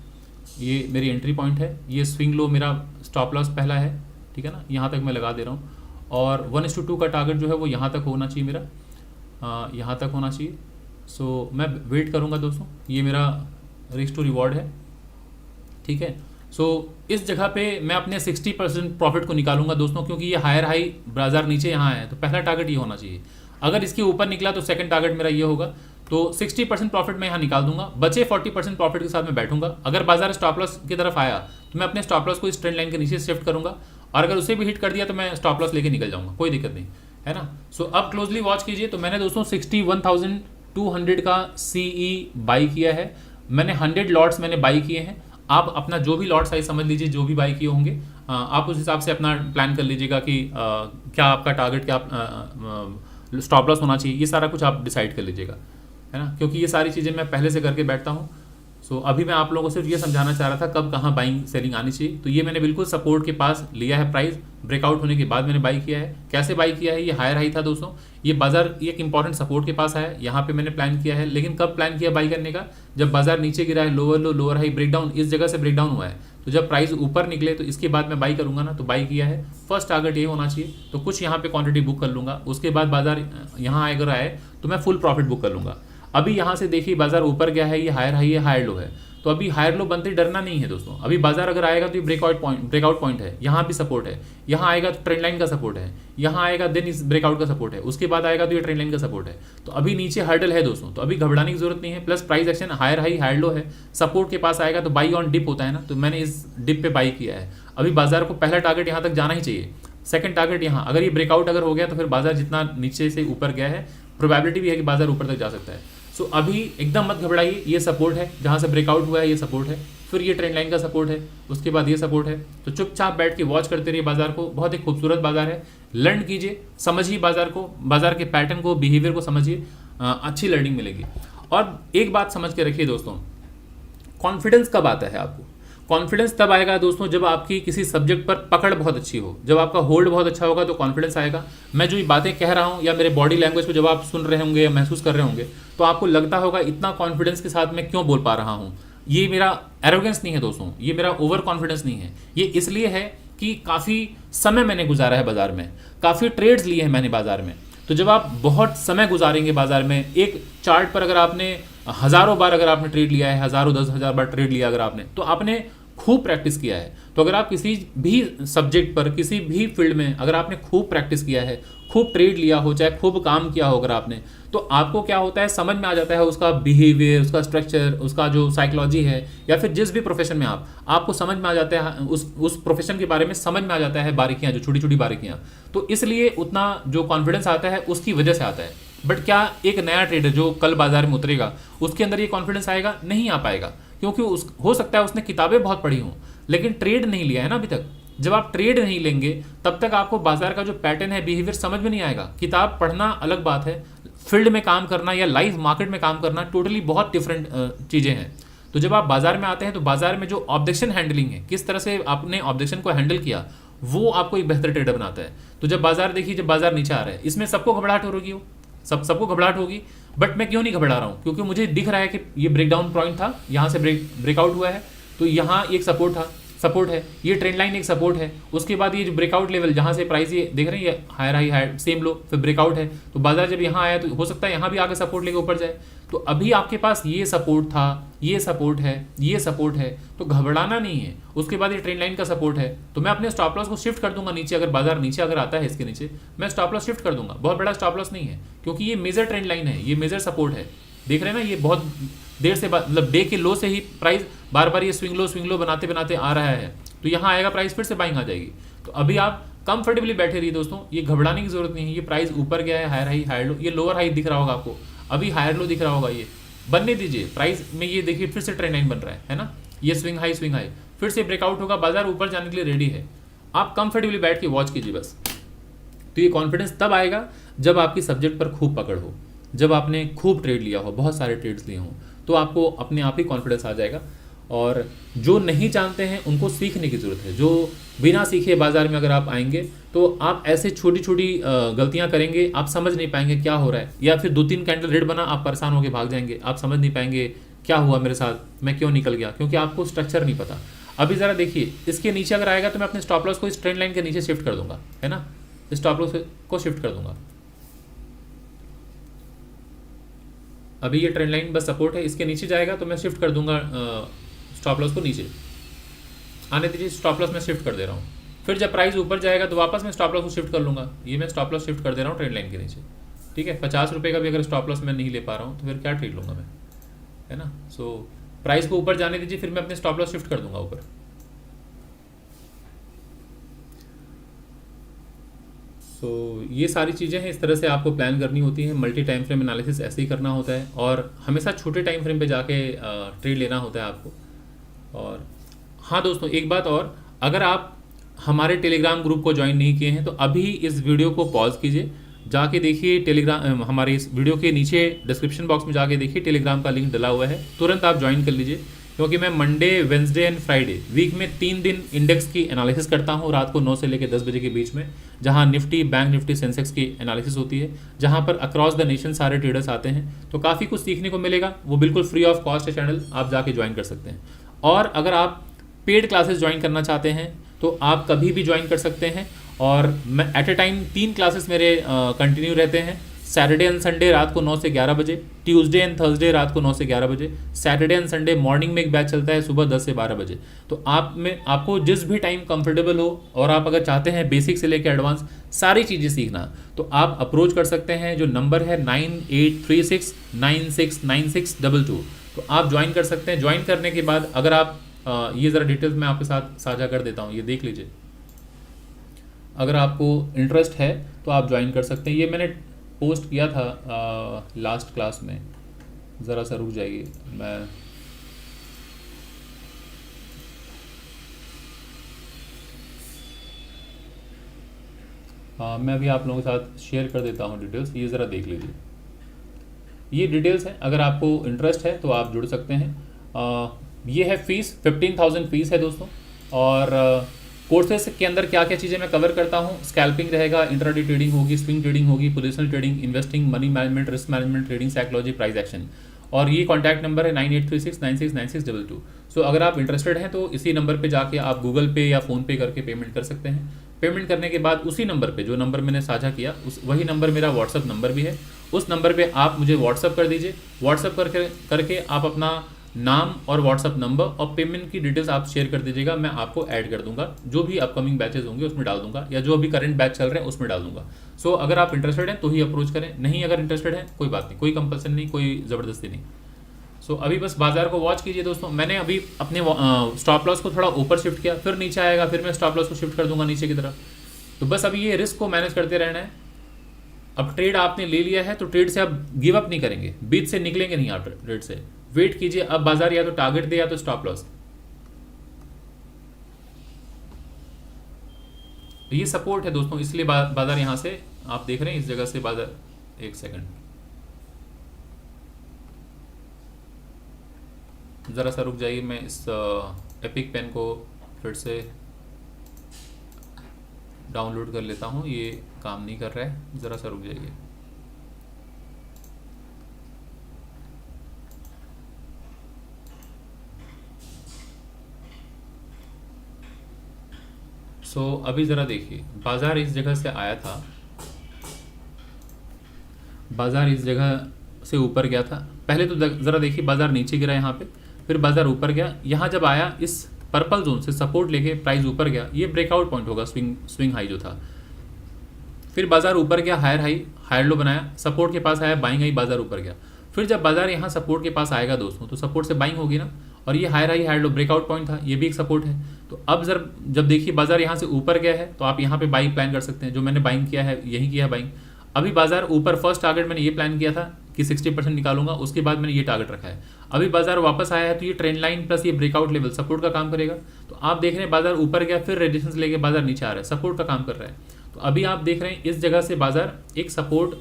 ये मेरी एंट्री पॉइंट है, ये स्विंग लो मेरा स्टॉप लॉस पहला है, ठीक है ना, यहाँ तक मैं लगा दे रहा हूँ। और 1:2 का टारगेट जो है वो यहाँ तक होना चाहिए मेरा, यहाँ तक होना चाहिए। सो मैं वेट करूँगा दोस्तों, ये मेरा रिस्क टू रिवॉर्ड है, ठीक है। सो इस जगह पे मैं अपने 60% प्रॉफिट को निकालूंगा दोस्तों, क्योंकि ये हायर हाई बाजार नीचे यहाँ है, तो पहला टारगेट ये होना चाहिए। अगर इसके ऊपर निकला तो सेकंड टारगेट मेरा ये होगा। तो 60% प्रॉफिट मैं यहाँ निकाल दूंगा, बचे 40% प्रॉफिट के साथ मैं बैठूंगा। अगर बाजार स्टॉप लॉस की तरफ आया तो मैं अपने स्टॉप लॉस को इस ट्रेंड लाइन के नीचे शिफ्ट करूंगा, और अगर उसे भी हिट कर दिया तो मैं स्टॉप लॉस लेके निकल जाऊंगा, कोई दिक्कत नहीं, है ना। सो अब क्लोजली वॉच कीजिए। तो मैंने दोस्तों 61,200 का CE बाई किया है, मैंने 100 लॉट्स मैंने बाई किए हैं। आप अपना जो भी लॉट साइज समझ लीजिए, जो भी बाई किए होंगे आप उस हिसाब से अपना प्लान कर लीजिएगा कि क्या आपका टारगेट, क्या स्टॉप लॉस होना चाहिए, ये सारा कुछ आप डिसाइड कर लीजिएगा, है ना, क्योंकि ये सारी चीज़ें मैं पहले से करके बैठता हूँ। सो अभी मैं आप लोगों को सिर्फ ये समझाना चाह रहा था कब कहाँ बाइंग सेलिंग आनी चाहिए। तो ये मैंने बिल्कुल सपोर्ट के पास लिया है, प्राइस ब्रेकआउट होने के बाद मैंने बाई किया है। कैसे बाई किया है, ये हायर हाई था दोस्तों, ये बाजार एक इंपॉर्टेंट सपोर्ट के पास आया, यहाँ पे मैंने प्लान किया है। लेकिन कब प्लान किया बाई करने का, जब बाजार नीचे गिरा है, lower low lower high breakdown, इस जगह से ब्रेकडाउन हुआ है, तो जब प्राइस ऊपर निकले तो इसके बाद मैं बाई करूंगा ना, तो बाई किया है। फर्स्ट टारगेट ये होना चाहिए, तो कुछ यहाँ पे क्वांटिटी बुक कर लूंगा, उसके बाद बाजार यहाँ अगर आए तो मैं फुल प्रॉफिट बुक कर लूंगा। अभी यहाँ से देखिए बाजार ऊपर गया है, ये हायर हाई है, हायर लो है, तो अभी हायर लो बनते डरना नहीं है दोस्तों। अभी बाजार अगर आएगा तो ये ब्रेकआउट पॉइंट है, यहाँ भी सपोर्ट है, यहाँ आएगा तो ट्रेंड लाइन का सपोर्ट है, यहाँ आएगा देन इस ब्रेकआउट का सपोर्ट है, उसके बाद आएगा तो ये ट्रेंड लाइन का सपोर्ट है। तो अभी नीचे हर्डल है दोस्तों, तो अभी घबराने की जरूरत नहीं है। Plus price action higher high higher low है, सपोर्ट के पास आएगा तो बाई ऑन डिप होता है ना, तो मैंने इस डिप पे बाई किया है। अभी बाजार को पहला टारगेट यहाँ तक जाना ही चाहिए, सेकंड टारगेट यहाँ, अगर ये ब्रेकआउट अगर हो गया तो फिर बाजार जितना नीचे से ऊपर गया है, प्रोबेबिलिटी भी है कि बाजार ऊपर तक जा सकता है। सो अभी एकदम मत घबराइए, ये सपोर्ट है, जहाँ से ब्रेकआउट हुआ है ये सपोर्ट है। फिर ये ट्रेंड लाइन का सपोर्ट है, उसके बाद ये सपोर्ट है। तो चुपचाप बैठ के वॉच करते रहिए बाजार को, बहुत ही खूबसूरत बाजार है, लर्न कीजिए, समझिए बाजार को, बाजार के पैटर्न को, बिहेवियर को समझिए, अच्छी लर्निंग मिलेगी। और एक बात समझ के रखिए दोस्तों, कॉन्फिडेंस कब आता है आपको? कॉन्फिडेंस तब आएगा दोस्तों जब आपकी किसी सब्जेक्ट पर पकड़ बहुत अच्छी हो, जब आपका होल्ड बहुत अच्छा होगा तो कॉन्फिडेंस आएगा। मैं जो ये बातें कह रहा हूँ या मेरे बॉडी लैंग्वेज को जब आप सुन रहे होंगे या महसूस कर रहे होंगे तो आपको लगता होगा इतना कॉन्फिडेंस के साथ मैं क्यों बोल पा रहा हूँ। ये मेरा एरोगेंस नहीं है दोस्तों, ये मेरा ओवर कॉन्फिडेंस नहीं है, ये इसलिए है कि काफ़ी समय मैंने गुजारा है बाजार में, काफ़ी ट्रेड्स लिए हैं मैंने बाजार में। तो जब आप बहुत समय गुजारेंगे बाजार में, एक चार्ट पर अगर आपने हज़ारों बार अगर आपने ट्रेड लिया है, हज़ारों 10,000 बार ट्रेड लिया अगर आपने, तो आपने खूब प्रैक्टिस किया है। तो अगर आप किसी भी सब्जेक्ट पर, किसी भी फील्ड में अगर आपने खूब प्रैक्टिस किया है, खूब ट्रेड लिया हो, चाहे खूब काम किया हो अगर आपने, तो आपको क्या होता है, समझ में आ जाता है उसका बिहेवियर, उसका स्ट्रक्चर, उसका जो साइकोलॉजी है, या फिर जिस भी प्रोफेशन में आपको समझ में आ जाता है, उस प्रोफेशन के बारे में समझ में आ जाता है बारीकियाँ, जो छोटी छोटी बारीकियाँ। तो इसलिए उतना जो कॉन्फिडेंस आता है उसकी वजह से आता है। बट क्या एक नया ट्रेडर जो कल बाजार में उतरेगा उसके अंदर ये कॉन्फिडेंस आएगा? नहीं आ पाएगा, क्योंकि हो सकता है उसने किताबें बहुत पढ़ी हों लेकिन ट्रेड नहीं लिया है ना अभी तक। जब आप ट्रेड नहीं लेंगे तब तक आपको बाजार का जो पैटर्न है, बिहेवियर समझ में नहीं आएगा। किताब पढ़ना अलग बात है, फील्ड में काम करना या लाइव मार्केट में काम करना टोटली बहुत डिफरेंट चीज़ें हैं। तो जब आप बाजार में आते हैं तो बाजार में जो ऑब्जेक्शन हैंडलिंग है, किस तरह से आपने ऑब्जेक्शन को हैंडल किया, वो आपको एक बेहतर ट्रेडर बनाता है। तो जब बाजार देखिए, जब बाजार नीचे आ रहा है, इसमें सबको घबराहट हो रही हो, सबको घबराहट होगी। बट मैं क्यों नहीं घबरा रहा हूँ? क्योंकि मुझे दिख रहा है कि ये ब्रेकडाउन पॉइंट था, यहाँ से ब्रेकआउट हुआ है, तो यहाँ एक सपोर्ट है, ये ट्रेंड लाइन एक सपोर्ट है। उसके बाद ये जो ब्रेकआउट लेवल जहाँ से प्राइस ये देख रहे हैं, ये हायर हाई हायर सेम लो, फिर ब्रेकआउट है। तो बाजार जब यहाँ आया तो हो सकता है यहाँ भी आगे सपोर्ट लेके ऊपर जाए। तो अभी आपके पास ये सपोर्ट था, ये सपोर्ट है, ये सपोर्ट है, तो घबराना नहीं है। उसके बाद ये ट्रेंड लाइन का सपोर्ट है, तो मैं अपने स्टॉप लॉस को शिफ्ट कर दूंगा नीचे। अगर बाजार नीचे अगर आता है इसके नीचे, मैं स्टॉप लॉस शिफ्ट कर दूंगा। बहुत बड़ा स्टॉप लॉस नहीं है, क्योंकि ये मेजर ट्रेंड लाइन है, ये मेजर सपोर्ट है। देख रहे हैं ना, ये बहुत देर से, मतलब डे के लो से ही प्राइस बार बार ये स्विंग लो बनाते बनाते आ रहा है। तो यहाँ आएगा प्राइस, फिर से बाइंग आ जाएगी। तो अभी आप कंफर्टेबली बैठे रहिए दोस्तों, ये घबराने की जरूरत नहीं है। ये प्राइस ऊपर गया है, हायर हाई हायर लो, ये लोअर हाई दिख रहा होगा आपको, अभी हायर लो दिख रहा होगा, ये बनने दीजिए। प्राइस में ये देखिए फिर से ट्रेंड लाइन बन रहा है ना, ये स्विंग हाई फिर से ब्रेकआउट होगा, बाजार ऊपर जाने के लिए रेडी है। आप कंफर्टेबली बैठ के वॉच कीजिए बस। तो ये कॉन्फिडेंस तब आएगा जब आपकी सब्जेक्ट पर खूब पकड़ हो, जब आपने खूब ट्रेड लिया हो, बहुत सारे ट्रेड्स लिए हों, तो आपको अपने आप ही कॉन्फिडेंस आ जाएगा। और जो नहीं जानते हैं उनको सीखने की ज़रूरत है। जो बिना सीखे बाजार में अगर आप आएंगे तो आप ऐसे छोटी छोटी गलतियां करेंगे, आप समझ नहीं पाएंगे क्या हो रहा है, या फिर 2-3 कैंडल रेड बना, आप परेशान होकर भाग जाएंगे, आप समझ नहीं पाएंगे क्या हुआ मेरे साथ, मैं क्यों निकल गया, क्योंकि आपको स्ट्रक्चर नहीं पता। अभी ज़रा देखिए, इसके नीचे अगर आएगा तो मैं अपने स्टॉप लॉस को इस ट्रेंड लाइन के नीचे शिफ्ट कर दूंगा, है ना, स्टॉप लॉस को शिफ्ट कर दूंगा। अभी ये ट्रेंड लाइन बस सपोर्ट है, इसके नीचे जाएगा तो मैं शिफ्ट कर दूंगा स्टॉप लॉस को नीचे आने दीजिए। स्टॉप लॉस मैं शिफ्ट कर दे रहा हूँ। फिर जब प्राइस ऊपर जाएगा तो वापस मैं स्टॉप लॉस को शिफ्ट कर लूँगा। ये मैं स्टॉप लॉस शिफ्ट कर दे रहा हूँ ट्रेंड लाइन के नीचे, ठीक है। 50 रुपये का भी अगर स्टॉप लॉस मैं नहीं ले पा रहा हूँ तो फिर क्या ट्रेड लूँगा मैं, है ना। सो प्राइस को ऊपर जाने दीजिए, फिर मैं अपने स्टॉप लॉस शिफ्ट कर दूंगा ऊपर। सो ये सारी चीज़ें हैं, इस तरह से आपको प्लान करनी होती है। मल्टी टाइम फ्रेम एनालिसिस ऐसे ही करना होता है, और हमेशा छोटे टाइम फ्रेम पे जाके ट्रेड लेना होता है आपको। और हाँ दोस्तों, एक बात और, अगर आप हमारे टेलीग्राम ग्रुप को ज्वाइन नहीं किए हैं तो अभी इस वीडियो को पॉज कीजिए, जाके देखिए टेलीग्राम, हमारे इस वीडियो के नीचे डिस्क्रिप्शन बॉक्स में जाके देखिए टेलीग्राम का लिंक डला हुआ है, तुरंत आप ज्वाइन कर लीजिए। क्योंकि मैं Monday, Wednesday and Friday week में 3 दिन इंडेक्स की एनालिसिस करता हूँ, रात को 9 से लेकर 10 बजे के बीच में, जहाँ निफ्टी, बैंक निफ्टी, सेंसेक्स की एनालिसिस होती है, जहाँ पर अक्रॉस द नेशन सारे ट्रेडर्स आते हैं। तो काफ़ी कुछ सीखने को मिलेगा, वो बिल्कुल फ्री ऑफ कॉस्ट है चैनल, आप जाके ज्वाइन कर सकते हैं। और अगर आप पेड क्लासेस ज्वाइन करना चाहते हैं तो आप कभी भी ज्वाइन कर सकते हैं। और मैं एट ए टाइम 3 क्लासेस मेरे कंटिन्यू रहते हैं। सैटरडे एंड संडे रात को 9 से 11 बजे, ट्यूसडे एंड थर्सडे रात को 9 से 11 बजे, सैटरडे एंड संडे मॉर्निंग में एक बैच चलता है सुबह 10 से 12 बजे। तो आपको जिस भी टाइम कंफर्टेबल हो, और आप अगर चाहते हैं बेसिक से लेकर एडवांस सारी चीज़ें सीखना, तो आप अप्रोच कर सकते हैं। जो नंबर है 9836969622, तो आप ज्वाइन कर सकते हैं। ज्वाइन करने के बाद अगर आप ये ज़रा डिटेल्स मैं आपके साथ साझा कर देता हूँ, ये देख लीजिए। अगर आपको इंटरेस्ट है तो आप ज्वाइन कर सकते हैं। ये मैंने पोस्ट किया था लास्ट क्लास में, ज़रा सा रुक जाइए, मैं मैं अभी आप लोगों के साथ शेयर कर देता हूँ डिटेल्स, ये ज़रा देख लीजिए। ये डिटेल्स हैं, अगर आपको इंटरेस्ट है तो आप जुड़ सकते हैं। ये है फीस, 15,000 फीस है दोस्तों। और कोर्सेज के अंदर क्या क्या चीज़ें मैं कवर करता हूँ, स्कैल्पिंग रहेगा, इंट्राडे ट्रेडिंग होगी, स्विंग ट्रेडिंग होगी, positional trading, investing, money management, risk management, trading psychology, price action. और ये कॉन्टैक्ट नंबर है 9836969622। सो अगर आप इंटरेस्टेड हैं तो इसी नंबर पे जाके आप गूगल पे या फ़ोनपे करके पेमेंट कर सकते हैं। पेमेंट करने के बाद उसी नंबर पे, जो नंबर मैंने साझा किया, उस वही नंबर मेरा व्हाट्सअप नंबर भी है, उस नंबर पे आप मुझे व्हाट्सअप कर दीजिए। व्हाट्सअप करके आप अपना नाम और व्हाट्सअप नंबर और पेमेंट की डिटेल्स आप शेयर कर दीजिएगा, मैं आपको ऐड कर दूंगा, जो भी अपकमिंग बैचेस होंगे उसमें डाल दूंगा, या जो अभी करंट बैच चल रहे हैं उसमें डाल दूंगा। सो अगर आप इंटरेस्टेड हैं तो ही अप्रोच करें, नहीं अगर इंटरेस्टेड है कोई बात नहीं, कोई कंपल्सन नहीं, कोई ज़बरदस्ती नहीं। सो अभी बस बाजार को वॉच कीजिए दोस्तों। मैंने अभी अपने स्टॉप लॉस को थोड़ा ऊपर शिफ्ट किया, फिर नीचे आएगा, फिर मैं स्टॉप लॉस को शिफ्ट कर दूंगा नीचे की तरफ। तो बस अभी ये रिस्क को मैनेज करते रहना है। अब ट्रेड आपने ले लिया है तो ट्रेड से आप गिव अप नहीं करेंगे, बीच से निकलेंगे नहीं आप ट्रेड से, वेट कीजिए। अब बाजार या तो टारगेट दे या तो स्टॉप लॉस। ये सपोर्ट है दोस्तों, इसलिए बाजार यहां से आप देख रहे हैं, इस जगह से बाजार, एक सेकंड ज़रा सा रुक जाइए, मैं इस एपिक पेन को फिर से डाउनलोड कर लेता हूँ, ये काम नहीं कर रहा है, ज़रा सा रुक जाइए। अभी ज़रा देखिए, बाज़ार इस जगह से आया था, बाज़ार इस जगह से ऊपर गया था। पहले तो ज़रा देखिए, बाज़ार नीचे गिरा यहाँ पे, फिर बाज़ार ऊपर गया, यहाँ जब आया इस पर्पल जोन से सपोर्ट लेके प्राइस ऊपर गया, ये ब्रेकआउट पॉइंट होगा, स्विंग हाई जो था। फिर बाजार ऊपर गया, हायर लो बनाया, सपोर्ट के पास आया, बाइंग आई, बाजार ऊपर गया। फिर जब बाजार यहाँ सपोर्ट के पास आएगा दोस्तों, तो सपोर्ट से बाइंग होगी ना, और ये हायर लो ब्रेकआउट पॉइंट था, ये भी एक सपोर्ट है। तो अब जब देखिए बाजार यहाँ से ऊपर गया है, तो आप यहाँ पे बाइंग प्लान कर सकते हैं, जो मैंने बाइंग किया है यही किया है बाइंग। अभी बाजार ऊपर, फर्स्ट टारगेट मैंने ये प्लान किया था कि 60% निकालूंगा, उसके बाद मैंने ये टारगेट रखा है। अभी बाजार वापस आया है तो ये ट्रेंड लाइन प्लस ये ब्रेकआउट लेवल सपोर्ट का काम करेगा। तो आप देख रहे हैं बाजार ऊपर गया, फिर रेजिस्टेंस लेके बाजार नीचे आ रहा है, सपोर्ट का काम कर रहा है। तो अभी आप देख रहे हैं इस जगह से बाजार एक सपोर्ट,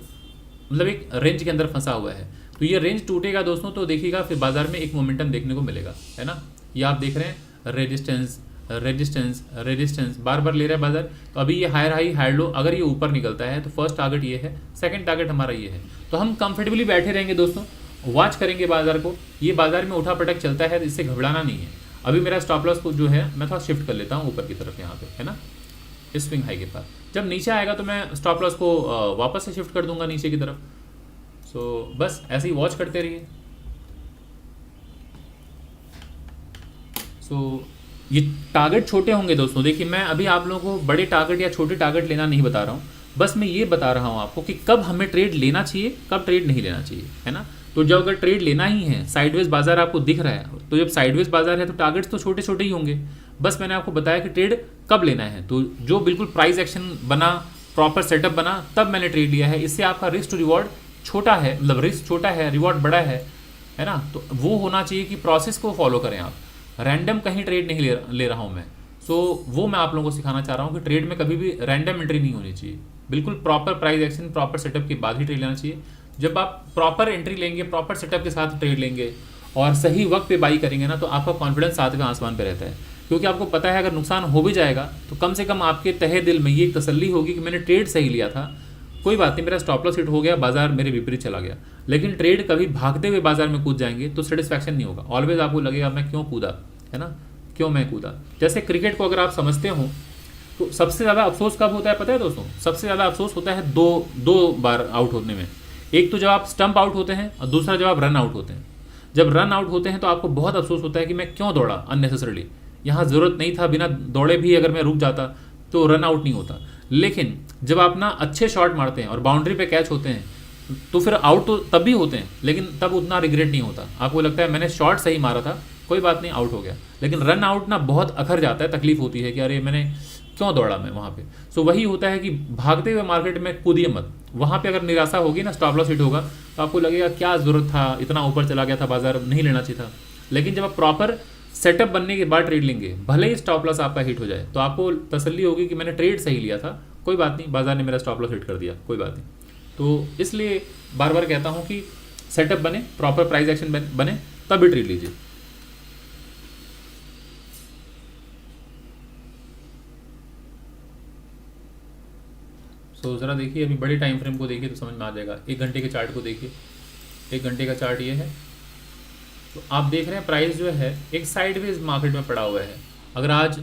मतलब एक रेंज के अंदर फंसा हुआ है। तो ये रेंज टूटेगा दोस्तों, तो देखिएगा फिर बाजार में एक मोमेंटम देखने को मिलेगा, है ना। ये आप देख रहे हैं रेजिस्टेंस रेजिस्टेंस रेजिस्टेंस बार बार ले रहा है बाजार। तो अभी ये हायर लो, अगर ये ऊपर निकलता है तो फर्स्ट टारगेट ये है, सेकंड टारगेट हमारा ये है। तो हम कंफर्टेबली बैठे रहेंगे दोस्तों, वॉच करेंगे बाजार को। ये बाजार में उठा पटक चलता है, इससे घबराना नहीं है। अभी मेरा स्टॉप लॉस को जो है मैं थोड़ा शिफ्ट कर लेता हूँ ऊपर की तरफ, यहाँ पे है ना, इस स्विंग हाई के पास। जब नीचे आएगा तो मैं स्टॉप लॉस को वापस से शिफ्ट कर दूंगा नीचे की तरफ। बस ऐसे ही वॉच करते रहिए। ये टारगेट छोटे होंगे दोस्तों, देखिए मैं अभी आप लोगों को बड़े टारगेट या छोटे टारगेट लेना नहीं बता रहा हूँ, बस मैं ये बता रहा हूँ आपको कि कब हमें ट्रेड लेना चाहिए, कब ट्रेड नहीं लेना चाहिए, है ना। तो जब अगर ट्रेड लेना ही है, साइडवेज बाजार आपको दिख रहा है, तो जब साइडवेज बाजार है तो टारगेट्स तो छोटे छोटे ही होंगे। बस मैंने आपको बताया कि ट्रेड कब लेना है, तो जो बिल्कुल प्राइस एक्शन बना, प्रॉपर सेटअप बना, तब मैंने ट्रेड लिया है। इससे आपका रिस्क टू रिवॉर्ड छोटा है, मतलब रिस्क छोटा है, रिवॉर्ड बड़ा है ना। तो वो होना चाहिए कि प्रोसेस को फॉलो करें आप, रैंडम कहीं ट्रेड नहीं ले रहा हूँ मैं। वो मैं आप लोगों को सिखाना चाह रहा हूँ कि ट्रेड में कभी भी रैंडम एंट्री नहीं होनी चाहिए, बिल्कुल proper price action, proper setup के बाद ही ट्रेड लेना चाहिए। जब आप प्रॉपर एंट्री लेंगे, प्रॉपर सेटअप के साथ ट्रेड लेंगे और सही वक्त पे बाई करेंगे ना, तो आपका कॉन्फिडेंस सातवें आसमान पे रहता है, क्योंकि आपको पता है अगर नुकसान हो भी जाएगा तो कम से कम आपके तहे दिल में ये एक तसल्ली होगी कि मैंने ट्रेड सही लिया था, कोई बात नहीं, मेरा स्टॉप लॉस हिट हो गया, बाजार मेरे विपरीत चला गया। लेकिन ट्रेड कभी भागते हुए बाजार में कूद जाएंगे तो सेटिस्फैक्शन नहीं होगा, ऑलवेज आपको लगेगा मैं क्यों कूदा, है ना, क्यों मैं कूदा। जैसे क्रिकेट को अगर आप समझते हो तो सबसे ज़्यादा अफसोस कब होता है पता है दोस्तों, सबसे ज़्यादा अफसोस होता है दो बार आउट होने में। एक तो जब आप स्टंप आउट होते हैं और दूसरा जब आप रन आउट होते हैं। जब रन आउट होते हैं तो आपको बहुत अफसोस होता है कि मैं क्यों दौड़ा अननेसेसरली, यहाँ ज़रूरत नहीं था, बिना दौड़े भी अगर मैं रुक जाता तो रन आउट नहीं होता। लेकिन जब आप ना अच्छे शॉट मारते हैं और बाउंड्री पे कैच होते हैं तो फिर आउट तो तब भी होते हैं, लेकिन तब उतना रिग्रेट नहीं होता, आपको लगता है मैंने शॉट सही मारा था, कोई बात नहीं, आउट हो गया। लेकिन रन आउट ना बहुत अखर जाता है, तकलीफ होती है कि अरे मैंने क्यों दौड़ा मैं वहाँ पे। वही होता है कि भागते हुए मार्केट में कूदिए मत, वहाँ पे अगर निराशा होगी ना, स्टॉप लॉस हिट होगा तो आपको लगेगा क्या ज़रूरत था, इतना ऊपर चला गया था बाजार, नहीं लेना चाहिए था। लेकिन जब आप प्रॉपर सेटअप बनने के बाद ट्रेड लेंगे, भले ही स्टॉप लॉस आपका हिट हो जाए, तो आपको तसल्ली होगी कि मैंने ट्रेड सही लिया था, कोई बात नहीं, बाजार ने मेरा स्टॉप लॉस हिट कर दिया, कोई बात नहीं। तो इसलिए बार बार कहता हूँ कि सेटअप बने, प्रॉपर प्राइस एक्शन बने, तभी ट्रेड लीजिए। सो ज़रा देखिए, अभी बड़े टाइम फ्रेम को देखिए तो समझ में आ जाएगा। 1 घंटे के चार्ट को देखिए, 1 घंटे का चार्ट ये है। तो आप देख रहे हैं प्राइस जो है एक साइडवेज मार्केट में पड़ा हुआ है। अगर आज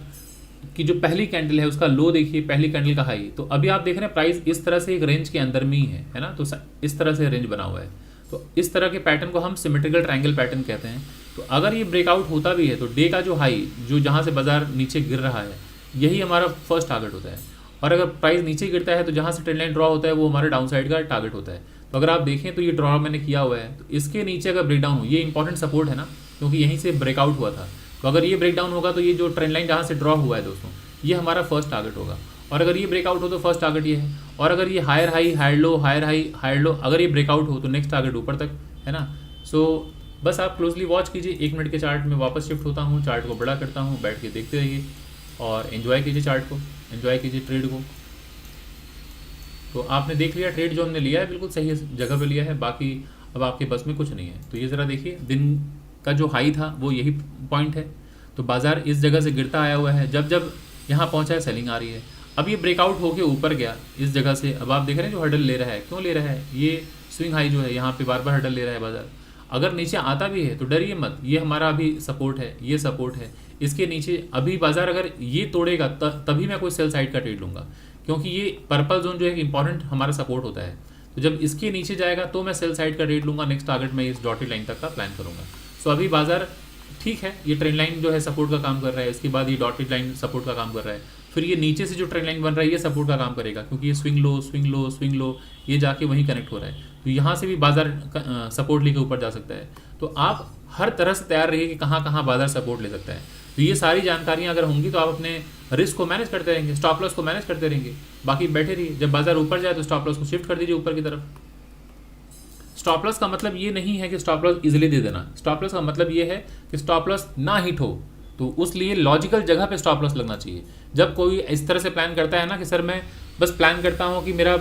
की जो पहली कैंडल है उसका लो देखिए, पहली कैंडल का हाई, तो अभी आप देख रहे हैं प्राइस इस तरह से एक रेंज के अंदर में ही है ना। तो इस तरह से रेंज बना हुआ है। तो इस तरह के पैटर्न को हम सिमेट्रिकल ट्रायंगल पैटर्न कहते हैं। तो अगर ये ब्रेकआउट होता भी है तो डे का जो हाई, जो जहाँ से बाजार नीचे गिर रहा है, यही हमारा फर्स्ट टारगेट होता है। और अगर प्राइस नीचे गिरता है तो जहाँ से ट्रेंड लाइन ड्रॉ होता है वो हमारे डाउन साइड का टारगेट होता है। तो अगर आप देखें तो ये ड्रॉ मैंने किया हुआ है, तो इसके नीचे अगर ब्रेकडाउन हो, ये इंपॉर्टेंट सपोर्ट है ना, क्योंकि यहीं से ब्रेकआउट हुआ था। तो अगर ये ब्रेकडाउन होगा तो ये जो ट्रेंड लाइन जहाँ से ड्रॉ हुआ है दोस्तों, ये हमारा फर्स्ट टारगेट होगा। और अगर ये ब्रेकआउट हो तो फर्स्ट टारगेट ये है। और अगर ये higher high higher low, higher high higher low, अगर ये ब्रेकआउट हो तो नेक्स्ट टारगेट ऊपर तक, है ना। सो बस आप क्लोजली वॉच कीजिए। 1 मिनट के चार्ट में वापस शिफ्ट होता हूँ, चार्ट को बड़ा करता हूँ, बैठ के देखते रहिए और एंजॉय कीजिए चार्ट को, एंजॉय कीजिए ट्रेड को। तो आपने देख लिया ट्रेड जो हमने लिया है बिल्कुल सही जगह पे लिया है, बाकी अब आपके बस में कुछ नहीं है। तो ये ज़रा देखिए, दिन का जो हाई था वो यही पॉइंट है। तो बाजार इस जगह से गिरता आया हुआ है, जब जब यहाँ पहुँचा है सेलिंग आ रही है। अब ये ब्रेकआउट होके ऊपर गया इस जगह से, अब आप देख रहे हैं जो हर्डल ले रहा है, क्यों ले रहा है, ये स्विंग हाई जो है यहाँ पे बार बार हर्डल ले रहा है बाजार। अगर नीचे आता भी है तो डरिए मत, ये हमारा अभी सपोर्ट है, ये सपोर्ट है। इसके नीचे अभी बाजार अगर ये तोड़ेगा तभी मैं कोई सेल साइड का ट्रेड लूँगा, क्योंकि ये पर्पल जोन जो है इंपॉर्टेंट हमारा सपोर्ट होता है। तो जब इसके नीचे जाएगा तो मैं सेल साइड का ट्रेड लूँगा, नेक्स्ट टारगेट मैं इस डॉटेड लाइन तक का प्लान करूँगा। सो अभी बाजार ठीक है, ये ट्रेंड लाइन जो है सपोर्ट का काम कर रहा है, इसके बाद ये डॉटेड लाइन सपोर्ट का काम कर रहा है, फिर ये नीचे से जो ट्रेंड लाइन बन रहा है ये सपोर्ट का काम करेगा, क्योंकि ये swing low swing low swing low, ये जाके वहीं कनेक्ट हो रहा है। तो यहाँ से भी बाजार सपोर्ट लेके ऊपर जा सकता है। तो आप हर तरह से तैयार रहिए कि कहाँ कहाँ बाजार सपोर्ट ले सकता है। तो ये सारी जानकारियाँ अगर होंगी तो आप अपने रिस्क को मैनेज करते रहेंगे, स्टॉप लॉस को मैनेज करते रहेंगे, बाकी बैठे रहिए। जब बाजार ऊपर जाए तो स्टॉप लॉस को शिफ्ट कर दीजिए ऊपर की तरफ। स्टॉप लॉस का मतलब ये नहीं है कि स्टॉप लॉस इजीली दे देना, स्टॉप लॉस का मतलब ये है कि स्टॉप लॉस ना हिट हो, तो उस लिए लॉजिकल जगह पे स्टॉप लॉस लगना चाहिए। जब कोई इस तरह से प्लान करता है ना कि सर मैं बस प्लान करता हूँ कि मेरा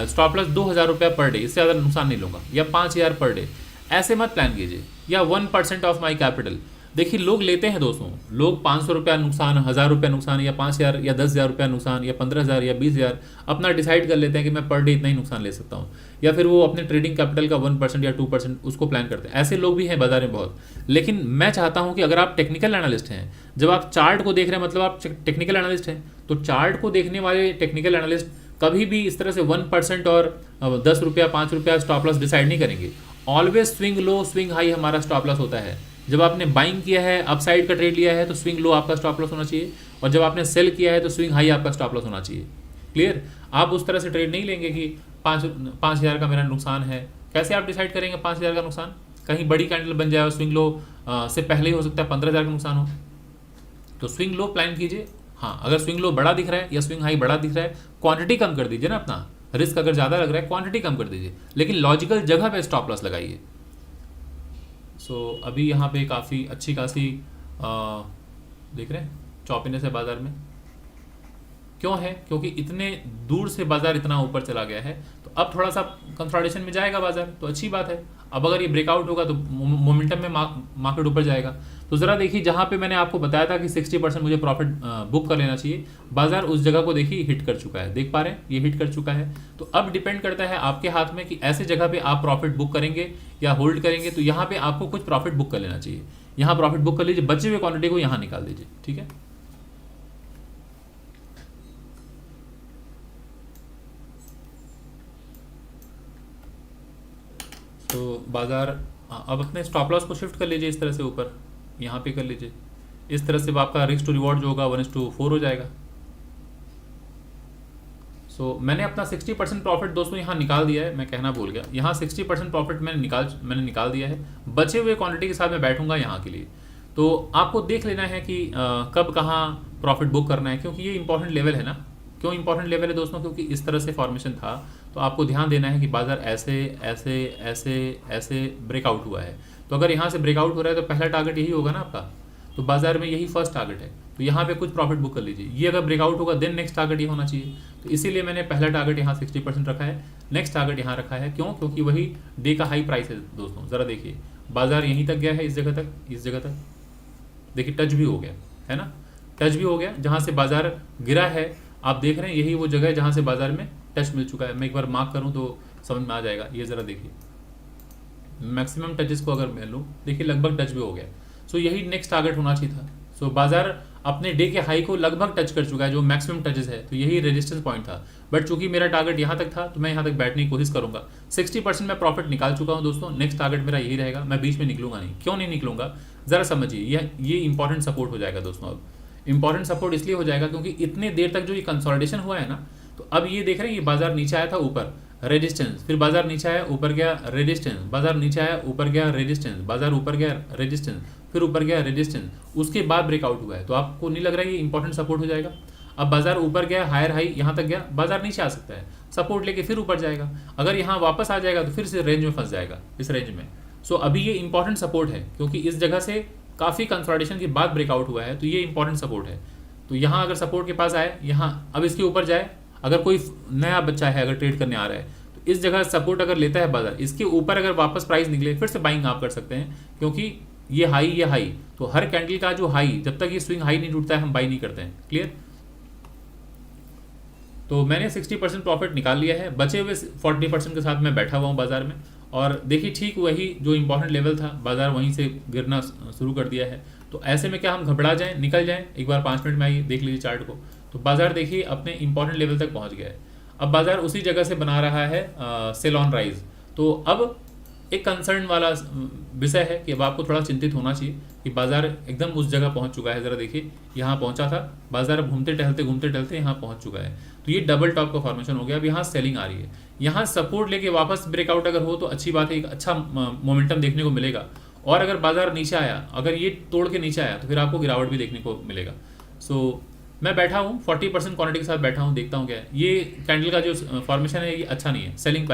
स्टॉप लॉस 2000 रुपया पर डे, इससे ज़्यादा नुकसान नहीं लूँगा, या 5000 पर डे, ऐसे मत प्लान कीजिए। या 1% ऑफ माई कैपिटल, देखिए लोग लेते हैं दोस्तों, लोग 500 रुपया नुकसान, 1000 रुपया नुकसान, या 5000 या 10,000 रुपया नुकसान, या 15,000 या 20,000 अपना डिसाइड कर लेते हैं कि मैं पर डे इतना ही नुकसान ले सकता हूँ, या फिर वो अपने ट्रेडिंग कैपिटल का 1% या 2% उसको प्लान करते हैं। ऐसे लोग भी हैं बाजार में बहुत। लेकिन मैं चाहता हूँ कि अगर आप टेक्निकल एनालिस्ट हैं, जब आप चार्ट को देख रहे हैं मतलब आप टेक्निकल एनालिस्ट हैं, तो चार्ट को देखने वाले टेक्निकल एनालिस्ट कभी भी इस तरह से 1% और 10 रुपया 5 रुपया स्टॉप लॉस डिसाइड नहीं करेंगे। Always swing low swing high हमारा स्टॉप लॉस होता है। जब आपने बाइंग किया है, अपसाइड का ट्रेड लिया है, तो स्विंग लो आपका स्टॉप लॉस होना चाहिए, और जब आपने सेल किया है तो स्विंग हाई आपका स्टॉप लॉस होना चाहिए। क्लियर? आप उस तरह से ट्रेड नहीं लेंगे कि 5,000 का मेरा नुकसान है। कैसे आप डिसाइड करेंगे 5,000 का नुकसान? कहीं बड़ी कैंडल बन जाए और स्विंग लो से पहले ही हो सकता है 15,000 का नुकसान हो। तो स्विंग लो प्लान कीजिए। हाँ, अगर स्विंग लो बड़ा दिख रहा है या स्विंग हाई बड़ा दिख रहा है, क्वांटिटी कम कर दीजिए ना, अपना रिस्क अगर ज़्यादा लग रहा है क्वांटिटी कम कर दीजिए, लेकिन लॉजिकल जगह पे स्टॉप लॉस लगाइए। सो अभी यहाँ पे काफ़ी अच्छी खासी देख रहे हैं चौपीनेस है बाजार में। क्यों है? क्योंकि इतने दूर से बाजार इतना ऊपर चला गया है, तो अब थोड़ा सा कंसोलिडेशन में जाएगा बाजार, तो अच्छी बात है। अब अगर ये ब्रेकआउट होगा तो मोमेंटम में मार्केट ऊपर जाएगा। तो ज़रा देखिए, जहाँ पे मैंने आपको बताया था कि 60% मुझे प्रॉफिट बुक कर लेना चाहिए, बाजार उस जगह को देखिए हिट कर चुका है। देख पा रहे हैं, ये हिट कर चुका है। तो अब डिपेंड करता है आपके हाथ में कि ऐसे जगह पे आप प्रॉफिट बुक करेंगे या होल्ड करेंगे। तो यहाँ पे आपको कुछ प्रॉफिट बुक कर लेना चाहिए। यहाँ प्रॉफिट बुक कर लीजिए, बचे हुए क्वांटिटी को यहाँ निकाल दीजिए। ठीक है, तो बाजार अब अपने स्टॉप लॉस को शिफ्ट कर लीजिए इस तरह से ऊपर, यहाँ पे कर लीजिए। इस तरह से आपका रिस्क टू रिवॉर्ड जो होगा 1:4 हो जाएगा। सो मैंने अपना 60% प्रॉफिट दोस्तों यहाँ निकाल दिया है, मैं कहना भूल गया। यहाँ 60% प्रॉफिट मैंने निकाल दिया है। बचे हुए क्वांटिटी के साथ मैं बैठूंगा यहाँ के लिए। तो आपको देख लेना है कि कब कहाँ प्रॉफिट बुक करना है, क्योंकि ये इंपॉर्टेंट लेवल है ना। क्यों इंपॉर्टेंट लेवल है दोस्तों? क्योंकि इस तरह से फॉर्मेशन था, तो आपको ध्यान देना है कि बाजार ऐसे ऐसे ऐसे ऐसे ब्रेकआउट हुआ है। तो अगर यहाँ से ब्रेकआउट हो रहा है तो पहला टारगेट यही होगा ना आपका, तो बाजार में यही फर्स्ट टारगेट है। तो यहाँ पे कुछ प्रॉफिट बुक कर लीजिए। ये अगर ब्रेकआउट होगा देन नेक्स्ट टारगेट ये होना चाहिए। तो इसीलिए मैंने पहला टारगेट यहाँ 60% रखा है, नेक्स्ट टारगेट यहाँ रखा है। क्यों? क्योंकि वही डे का हाई प्राइस है दोस्तों। ज़रा देखिए बाजार यहीं तक गया है, इस जगह तक, इस जगह तक देखिए टच भी हो गया है ना, टच भी हो गया। जहाँ से बाजार गिरा है आप देख रहे हैं यही वो जगह है जहाँ से बाजार में टच मिल चुका है। मैं एक बार मार्क करूँ तो समझ में आ जाएगा। ये ज़रा देखिए मैक्सिमम टचेस को अगर मैं लूँ, देखिए लगभग टच भी हो गया। सो यही नेक्स्ट टारगेट होना चाहिए था। सो बाजार अपने डे के हाई को लगभग टच कर चुका है, जो मैक्सिमम टचेस है, तो यही रेजिस्टेंस पॉइंट था। बट चूंकि मेरा टारगेट यहाँ तक था तो मैं यहाँ तक बैठने की कोशिश करूंगा। 60% मैं प्रॉफिट निकाल चुका हूँ दोस्तों। नेक्स्ट टारगेट मेरा यही रहेगा, मैं बीच में निकलूंगा नहीं। क्यों नहीं निकलूंगा ज़रा समझिए। ये इंपॉर्टेंट सपोर्ट हो जाएगा दोस्तों। अब इंपॉर्टेंट सपोर्ट इसलिए हो जाएगा क्योंकि इतने देर तक जो ये कंसोलिडेशन हुआ है ना, तो अब ये देख रहे हैं ये बाजार नीचे आया था ऊपर रेजिस्टेंस, फिर बाजार नीचे आया ऊपर गया रेजिस्टेंस, बाजार नीचे आया ऊपर गया रेजिस्टेंस, बाजार ऊपर गया रेजिस्टेंस, फिर ऊपर गया रेजिस्टेंस, उसके बाद ब्रेकआउट हुआ है। तो आपको नहीं लग रहा है ये इंपॉर्टेंट सपोर्ट हो जाएगा। अब बाजार ऊपर गया हायर हाई यहाँ तक गया, बाजार नीचे आ सकता है, सपोर्ट लेके फिर ऊपर जाएगा। अगर यहाँ वापस आ जाएगा तो फिर से रेंज में फंस जाएगा, इस रेंज में। सो अभी ये इंपॉर्टेंट सपोर्ट है क्योंकि इस जगह से काफ़ी कंसोलिडेशन के बाद ब्रेकआउट हुआ है, तो ये इंपॉर्टेंट सपोर्ट है। तो यहाँ अगर सपोर्ट के पास आए, यहाँ अब इसके ऊपर जाए, अगर कोई नया बच्चा है अगर ट्रेड करने आ रहा है तो इस जगह सपोर्ट अगर लेता है बाजार, इसके ऊपर अगर वापस प्राइस निकले फिर से बाइंग आप कर सकते हैं। क्योंकि ये हाई, तो हर कैंडल का जो हाई, जब तक ये स्विंग हाई नहीं टूटता है हम बाई नहीं करते हैं। क्लियर? तो मैंने 60% प्रॉफिट निकाल लिया है, बचे हुए 40% के साथ मैं बैठा हुआ हूँ बाजार में। और देखिए ठीक वही जो इंपॉर्टेंट लेवल था, बाजार वहीं से गिरना शुरू कर दिया है। तो ऐसे में क्या हम घबरा जाएं, निकल जाएं? एक बार 5 मिनट में आइए देख लीजिए चार्ट को। तो बाजार देखिए अपने इंपॉर्टेंट लेवल तक पहुंच गया है। अब बाजार उसी जगह से बना रहा है सेल ऑन राइज। तो अब एक कंसर्न वाला विषय है कि अब आपको थोड़ा चिंतित होना चाहिए कि बाजार एकदम उस जगह पहुंच चुका है। ज़रा देखिए यहाँ पहुंचा था बाजार, घूमते टहलते यहाँ पहुंच चुका है। तो ये डबल टॉप का फॉर्मेशन हो गया। अब यहाँ सेलिंग आ रही है, यहाँ सपोर्ट लेके वापस ब्रेकआउट अगर हो तो अच्छी बात है, एक अच्छा मोमेंटम देखने को मिलेगा। और अगर बाजार नीचे आया, अगर ये तोड़ के नीचे आया तो फिर आपको गिरावट भी देखने को मिलेगा। सो मैं बैठा हूँ 40% क्वांटिटी के साथ बैठा हूँ, देखता हूँ क्या है। ये कैंडल का जो फॉर्मेशन है ये अच्छा नहीं है, सेलिंग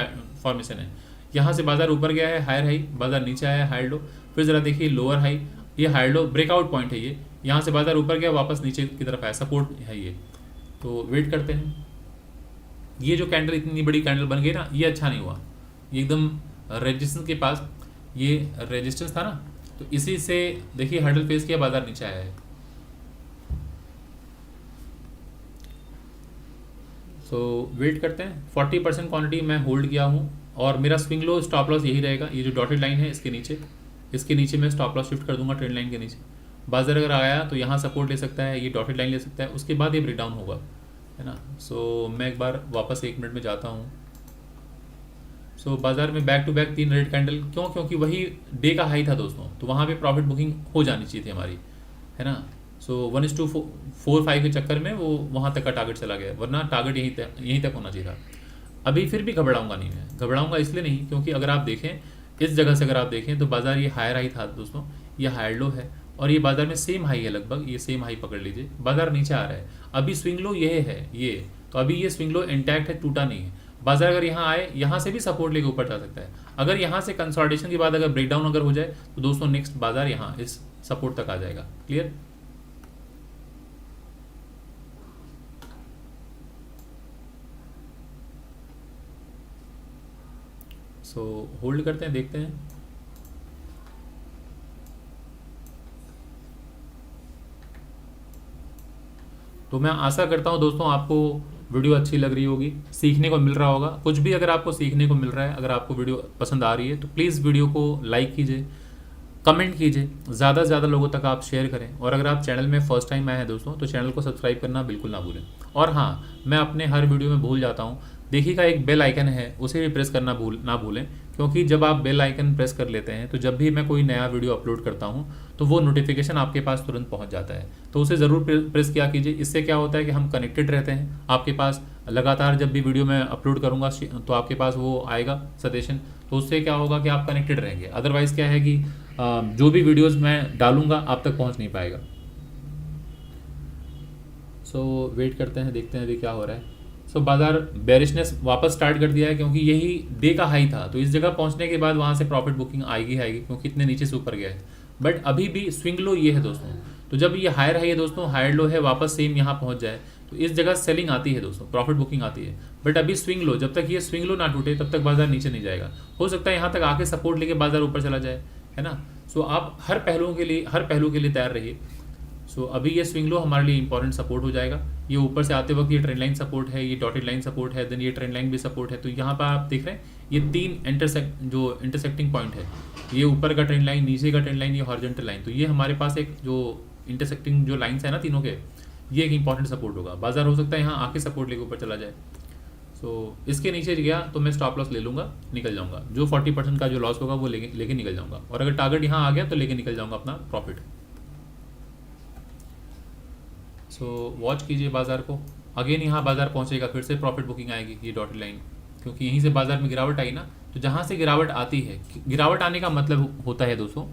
फॉर्मेशन है। यहाँ से बाजार ऊपर गया है हायर हाई, बाजार नीचे आया है हायर लो, फिर ज़रा देखिए लोअर हाई, ये हायर लो ब्रेकआउट पॉइंट है ये। यहाँ से बाजार ऊपर गया वापस नीचे की तरफ आया, सपोर्ट है ये। तो वेट करते हैं। ये जो कैंडल इतनी बड़ी कैंडल बन गई ना, ये अच्छा नहीं हुआ। ये एकदम रेजिस्टेंस के पास, ये रेजिस्टेंस था ना, तो इसी से देखिए हर्डल फेस किया, बाजार नीचे आया है। सो वेट करते हैं। 40% क्वांटिटी मैं होल्ड किया हूँ और मेरा स्विंग लो स्टॉप लॉस यही रहेगा। ये जो डॉटेड लाइन है इसके नीचे मैं स्टॉप लॉस शिफ्ट कर दूंगा, ट्रेंड लाइन के नीचे। बाजार अगर आया तो यहाँ सपोर्ट ले सकता है, ये डॉटेड लाइन ले सकता है, उसके बाद ये ब्रेकडाउन होगा, है ना। सो मैं एक बार वापस 1 मिनट में जाता हूँ। सो बाजार में back to back 3 red candle, क्यों? क्योंकि वही डे का हाई था दोस्तों, तो वहाँ पे प्रॉफिट बुकिंग हो जानी चाहिए थी हमारी, है ना। सो 1:4-5 के चक्कर में वो वहाँ तक का टारगेट चला गया, वरना टारगेट यहीं तक होना चाहिए था। अभी फिर भी घबराऊंगा नहीं, मैं घबराऊंगा इसलिए नहीं क्योंकि अगर आप देखें इस जगह से, अगर आप देखें तो बाजार ये हायर हाई था दोस्तों, ये हायर लो है और ये बाजार में सेम हाई है लगभग, ये सेम हाई पकड़ लीजिए। बाजार नीचे आ रहा है, अभी स्विंग लो ये है ये, तो अभी ये स्विंग लो इंटैक्ट है, टूटा नहीं है। बाजार अगर यहाँ आए, यहाँ से भी सपोर्ट लेके ऊपर जा सकता है। अगर यहाँ से कंसोलिडेशन के बाद अगर ब्रेकडाउन अगर हो जाए तो दोस्तों नेक्स्ट बाजार यहाँ इस सपोर्ट तक आ जाएगा। क्लियर? सो होल्ड करते हैं, देखते हैं। तो मैं आशा करता हूं दोस्तों आपको वीडियो अच्छी लग रही होगी, सीखने को मिल रहा होगा कुछ भी। अगर आपको सीखने को मिल रहा है, अगर आपको वीडियो पसंद आ रही है तो प्लीज़ वीडियो को लाइक कीजिए, कमेंट कीजिए, ज़्यादा से ज़्यादा लोगों तक आप शेयर करें। और अगर आप चैनल में फर्स्ट टाइम आए हैं दोस्तों तो चैनल को सब्सक्राइब करना बिल्कुल ना भूलें। और हाँ, मैं अपने हर वीडियो में भूल जाता हूँ, देखिएगा एक बेल आइकन है, उसे भी प्रेस करना ना भूलें, क्योंकि जब आप बेल आइकन प्रेस कर लेते हैं तो जब भी मैं कोई नया वीडियो अपलोड करता हूँ तो वो नोटिफिकेशन आपके पास तुरंत पहुँच जाता है। तो उसे ज़रूर प्रेस किया कीजिए। इससे क्या होता है कि हम कनेक्टेड रहते हैं आपके पास, लगातार जब भी वीडियो मैं अपलोड करूँगा तो आपके पास वो आएगा सजेशन, तो उससे क्या होगा कि आप कनेक्टेड रहेंगे। अदरवाइज़ क्या है कि जो भी वीडियोज़ मैं डालूँगा आप तक पहुँच नहीं पाएगा। सो वेट करते हैं, देखते हैं अभी क्या हो रहा है। सो बाजार बेरिशनेस वापस स्टार्ट कर दिया है क्योंकि यही डे का हाई था, तो इस जगह पहुंचने के बाद वहां से प्रॉफिट बुकिंग आएगी क्योंकि इतने नीचे से ऊपर गया है। बट अभी भी स्विंग लो ये है दोस्तों, तो जब ये हायर हाई है दोस्तों, हायर लो है, वापस सेम यहाँ पहुँच जाए, तो इस जगह सेलिंग आती है दोस्तों, प्रॉफिट बुकिंग आती है। बट अभी स्विंग लो, जब तक ये स्विंग लो ना टूटे तब तक बाजार नीचे नहीं जाएगा। हो सकता है यहाँ तक आके सपोर्ट लेके बाजार ऊपर चला जाए, है ना। सो आप हर पहलू के लिए तैयार रहिए। सो अभी ये स्विंग लो हमारे लिए इंपॉर्टेंट सपोर्ट हो जाएगा। ये ऊपर से आते वक्त ये ट्रेंड लाइन सपोर्ट है, ये डॉटेड लाइन सपोर्ट है, देन ये ट्रेंड लाइन भी सपोर्ट है। तो यहाँ पर आप देख रहे हैं ये तीन इंटरसेक्टिंग पॉइंट है, ये ऊपर का ट्रेंड लाइन, नीचे का ट्रेंड लाइन, ये हॉरिजॉन्टल लाइन। तो ये हमारे पास एक जो इंटरसेक्टिंग जो लाइन्स है ना तीनों के, ये एक इंपॉर्टेंट सपोर्ट होगा। बाजार हो सकता है यहाँ आके सपोर्ट लेके ऊपर चला जाए। सो इसके नीचे गया तो मैं स्टॉप लॉस ले लूँगा, निकल जाऊँगा। जो 40% का जो लॉस होगा वो लेके निकल जाऊँगा, और अगर टारगेट यहाँ आ गया तो लेके निकल जाऊँगा अपना प्रॉफिट। सो वॉच कीजिए बाजार को। अगेन यहाँ बाजार पहुँचेगा, फिर से प्रॉफिट बुकिंग आएगी, ये डॉटेड लाइन, क्योंकि यहीं से बाजार में गिरावट आई ना। तो जहाँ से गिरावट आती है, गिरावट आने का मतलब होता है दोस्तों,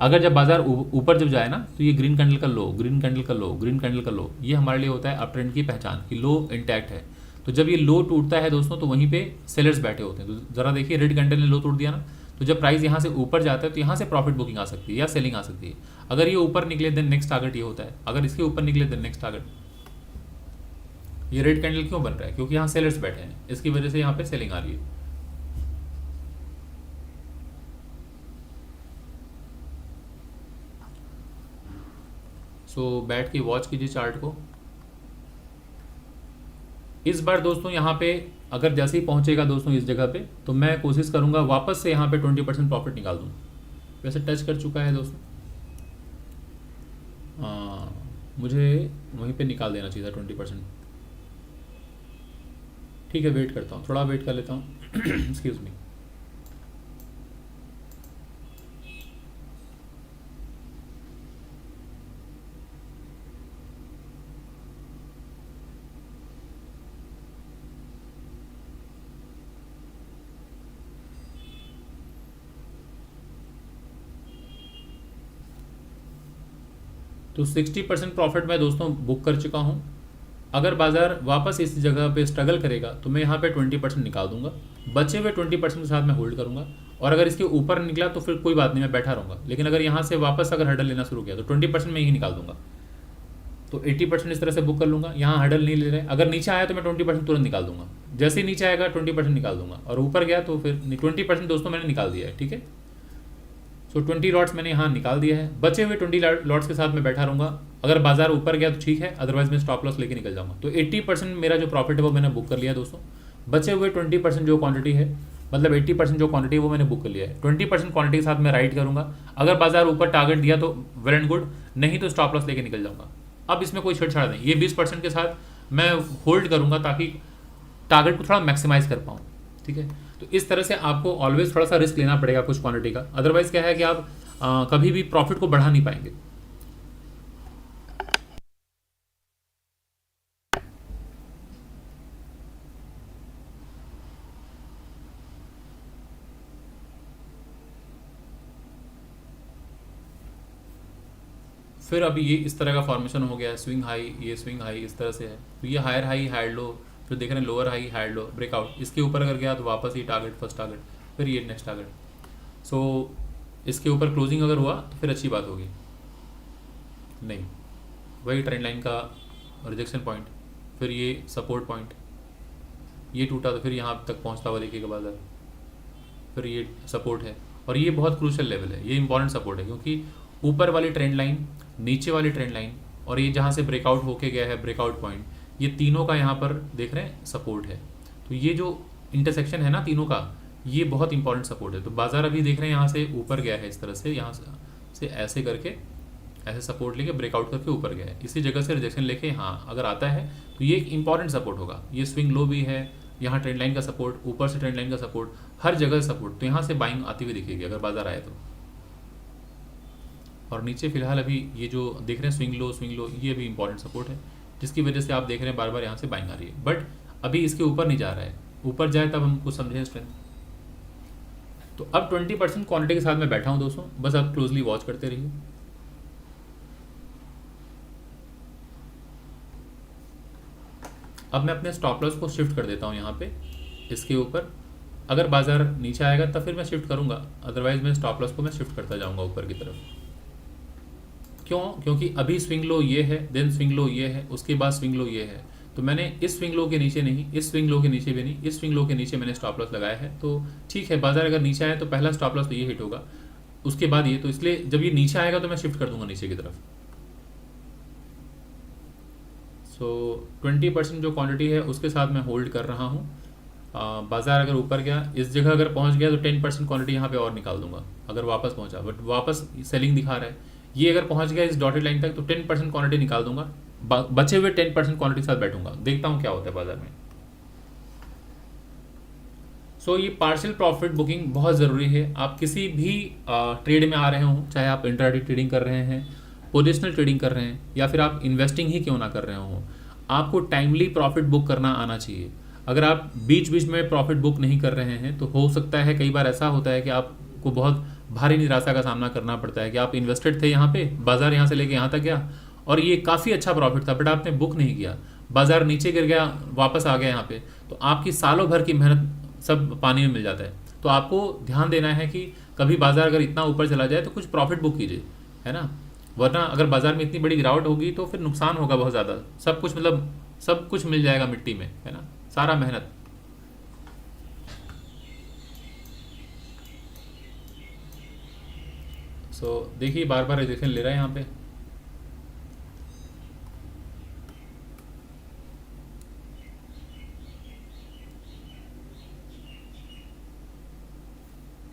अगर जब बाजार ऊपर जब जाए ना तो ये ग्रीन कैंडल का लो, ग्रीन कैंडल का लो, ग्रीन कैंडल का लो, ये हमारे लिए होता है अप ट्रेंड की पहचान कि लो इंटैक्ट है। तो जब ये लो टूटता है दोस्तों तो वहीं पे सेलर्स बैठे होते हैं। तो जरा देखिए रेड कैंडल ने लो तोड़ दिया ना, तो जब प्राइस यहाँ से ऊपर जाता है तो यहाँ से प्रॉफिट बुकिंग आ सकती है या सेलिंग आ सकती है। अगर ये ऊपर निकले देन नेक्स्ट टारगेट ये होता है, अगर इसके ऊपर निकले देन नेक्स्ट टारगेट। ये रेड कैंडल क्यों बन रहा है? क्योंकि यहाँ सेलर्स बैठे हैं, इसकी वजह से यहाँ पे सेलिंग आ रही है। सो बैठ के वॉच कीजिए चार्ट को। इस बार दोस्तों यहाँ पे अगर जैसे ही पहुँचेगा दोस्तों इस जगह पे, तो मैं कोशिश करूँगा वापस से यहाँ पे 20% प्रॉफिट निकाल दूँ। वैसे टच कर चुका है दोस्तों, मुझे वहीं पे निकाल देना चाहिए था 20%। ठीक है, वेट करता हूँ, थोड़ा वेट कर लेता हूँ। Excuse me. तो 60% प्रॉफिट मैं दोस्तों बुक कर चुका हूँ। अगर बाजार वापस इस जगह पे स्ट्रगल करेगा तो मैं यहाँ पे 20% निकाल दूंगा, बचे हुए 20% के साथ मैं होल्ड करूंगा। और अगर इसके ऊपर निकला तो फिर कोई बात नहीं, मैं बैठा रहूँगा। लेकिन अगर यहाँ से वापस अगर हर्डल लेना शुरू किया तो 20% मैं ही निकाल दूंगा। तो 80% इस तरह से बुक कर लूँगा। यहाँ हर्डल नहीं ले रहे, अगर नीचे आया तो मैं 20% तुरंत निकाल दूंगा। जैसे ही नीचे आएगा 20% निकाल दूंगा, और ऊपर गया तो फिर 20% दोस्तों मैंने निकाल दिया है। ठीक है, सो 20 लॉट्स मैंने यहाँ निकाल दिया है। बचे हुए 20 लॉट्स के साथ मैं बैठा रहूँगा। अगर बाजार ऊपर गया तो ठीक है, अदरवाइज मैं स्टॉप लॉस लेके निकल जाऊँगा। तो 80% मेरा जो प्रॉफिट है वो मैंने बुक कर लिया दोस्तों। बचे हुए 20% जो क्वांटिटी है, मतलब 80% जो क्वांटिटी है वो मैंने बुक कर लिया है। 20% क्वांटिटी के साथ मैं राइट करूँगा। अगर बाजार ऊपर टारगेट दिया तो वेल एंड गुड, नहीं तो स्टॉप लॉस लेके निकल जाऊँगा। अब इसमें कोई छेड़छाड़ नहीं, ये 20% के साथ मैं होल्ड करूँगा ताकि टारगेट को थोड़ा मैक्सिमाइज कर पाऊँ। ठीक है, तो इस तरह से आपको ऑलवेज थोड़ा सा रिस्क लेना पड़ेगा कुछ क्वांटिटी का, अदरवाइज क्या है कि आप कभी भी प्रॉफिट को बढ़ा नहीं पाएंगे। फिर अभी ये इस तरह का फॉर्मेशन हो गया है, स्विंग हाई, ये स्विंग हाई इस तरह से है। तो ये हायर हाई, हायर लो, फिर देख रहे हैं lower high, higher low, breakout. इसके ऊपर अगर गया तो वापस ये टारगेट, फर्स्ट टारगेट, फिर ये नेक्स्ट टारगेट। सो इसके ऊपर क्लोजिंग अगर हुआ तो फिर अच्छी बात होगी, नहीं वही ट्रेंड लाइन का रिजेक्शन पॉइंट, फिर ये सपोर्ट पॉइंट, ये टूटा तो फिर यहाँ तक पहुँचता हुआ देखिएगा बाजार, फिर ये सपोर्ट है। और ये बहुत क्रूशियल लेवल है, ये इंपॉर्टेंट सपोर्ट है, क्योंकि ऊपर वाली ट्रेंड लाइन, नीचे वाली ट्रेंड लाइन, और ये जहाँ से ब्रेकआउट होके गया है ब्रेकआउट पॉइंट, ये तीनों का यहाँ पर देख रहे हैं सपोर्ट है। तो ये जो इंटरसेक्शन है ना तीनों का, ये बहुत इंपॉर्टेंट सपोर्ट है। तो बाजार अभी देख रहे हैं यहाँ से ऊपर गया है, इस तरह से यहाँ से ऐसे करके, ऐसे सपोर्ट लेके ब्रेकआउट करके ऊपर गया है। इसी जगह से रिजेक्शन लेके हाँ अगर आता है तो ये एक इंपॉर्टेंट सपोर्ट होगा। ये स्विंग लो भी है, यहाँ ट्रेंड लाइन का सपोर्ट, ऊपर से ट्रेंड लाइन का सपोर्ट, हर जगह सपोर्ट। तो यहाँ से बाइंग आती हुई दिखेगी अगर बाजार आए तो। और नीचे फिलहाल अभी ये जो देख रहे हैं स्विंग लो, ये भी इंपॉर्टेंट सपोर्ट है, जिसकी वजह से आप देख रहे हैं बार बार यहाँ से बाइंग आ रही है। बट अभी इसके ऊपर नहीं जा रहा है, ऊपर जाए तब हम कुछ समझें स्ट्रेंथ। तो अब 20% क्वांटिटी के साथ मैं बैठा हूँ दोस्तों, बस आप क्लोजली वॉच करते रहिए। अब मैं अपने स्टॉप लॉस को शिफ्ट कर देता हूँ यहाँ पे इसके ऊपर। अगर बाजार नीचे आएगा तब फिर मैं शिफ्ट करूँगा, अदरवाइज मैं स्टॉप लॉस को मैं शिफ्ट करता जाऊँगा ऊपर की तरफ। क्यों? क्योंकि अभी स्विंग लो ये है, देन स्विंग लो ये है, उसके बाद स्विंग लो ये है। तो मैंने इस स्विंग लो के नीचे नहीं, इस स्विंग लो के नीचे भी नहीं, इस स्विंग लो के नीचे मैंने स्टॉप लॉस लगाया है। तो ठीक है, बाजार अगर नीचे आए तो पहला स्टॉप लॉस तो ये हिट होगा, उसके बाद ये, तो इसलिए जब ये नीचे आएगा तो मैं शिफ्ट कर दूंगा नीचे की तरफ। सो 20% जो क्वांटिटी है उसके साथ मैं होल्ड कर रहा हूँ। बाजार अगर ऊपर गया, इस जगह अगर पहुँच गया तो 10% क्वांटिटी यहाँ पे और निकाल दूंगा अगर वापस पहुँचा, बट वापस सेलिंग दिखा रहा है। ये अगर पहुँच गया इस डॉटेड लाइन तक तो 10% क्वांटिटी निकाल दूंगा, बचे हुए 10% क्वांटिटी के साथ बैठूंगा, देखता हूँ क्या होता है बाजार में। सो ये पार्शियल प्रॉफिट बुकिंग बहुत ज़रूरी है। आप किसी भी ट्रेड में आ रहे हों, चाहे आप इंट्राडे ट्रेडिंग कर रहे हैं, पोजिशनल ट्रेडिंग कर रहे हैं, या फिर आप इन्वेस्टिंग ही क्यों ना कर रहे हों, आपको टाइमली प्रॉफिट बुक करना आना चाहिए। अगर आप बीच बीच में प्रॉफिट बुक नहीं कर रहे हैं तो हो सकता है, कई बार ऐसा होता है कि आपको बहुत भारी निराशा का सामना करना पड़ता है कि आप इन्वेस्टेड थे यहाँ पे, बाजार यहाँ से लेके यहाँ तक गया और ये काफ़ी अच्छा प्रॉफिट था, बट आपने बुक नहीं किया, बाजार नीचे गिर गया, वापस आ गया यहाँ पे, तो आपकी सालों भर की मेहनत सब पानी में मिल जाता है। तो आपको ध्यान देना है कि कभी बाजार अगर इतना ऊपर चला जाए तो कुछ प्रॉफिट बुक कीजिए, है ना, वरना अगर बाजार में इतनी बड़ी गिरावट होगी तो फिर नुकसान होगा बहुत ज़्यादा। सब कुछ मतलब सब कुछ मिल जाएगा मिट्टी में, है ना, सारा मेहनत। सो देखिए बार बार रिजेक्शन ले रहा है यहाँ पे।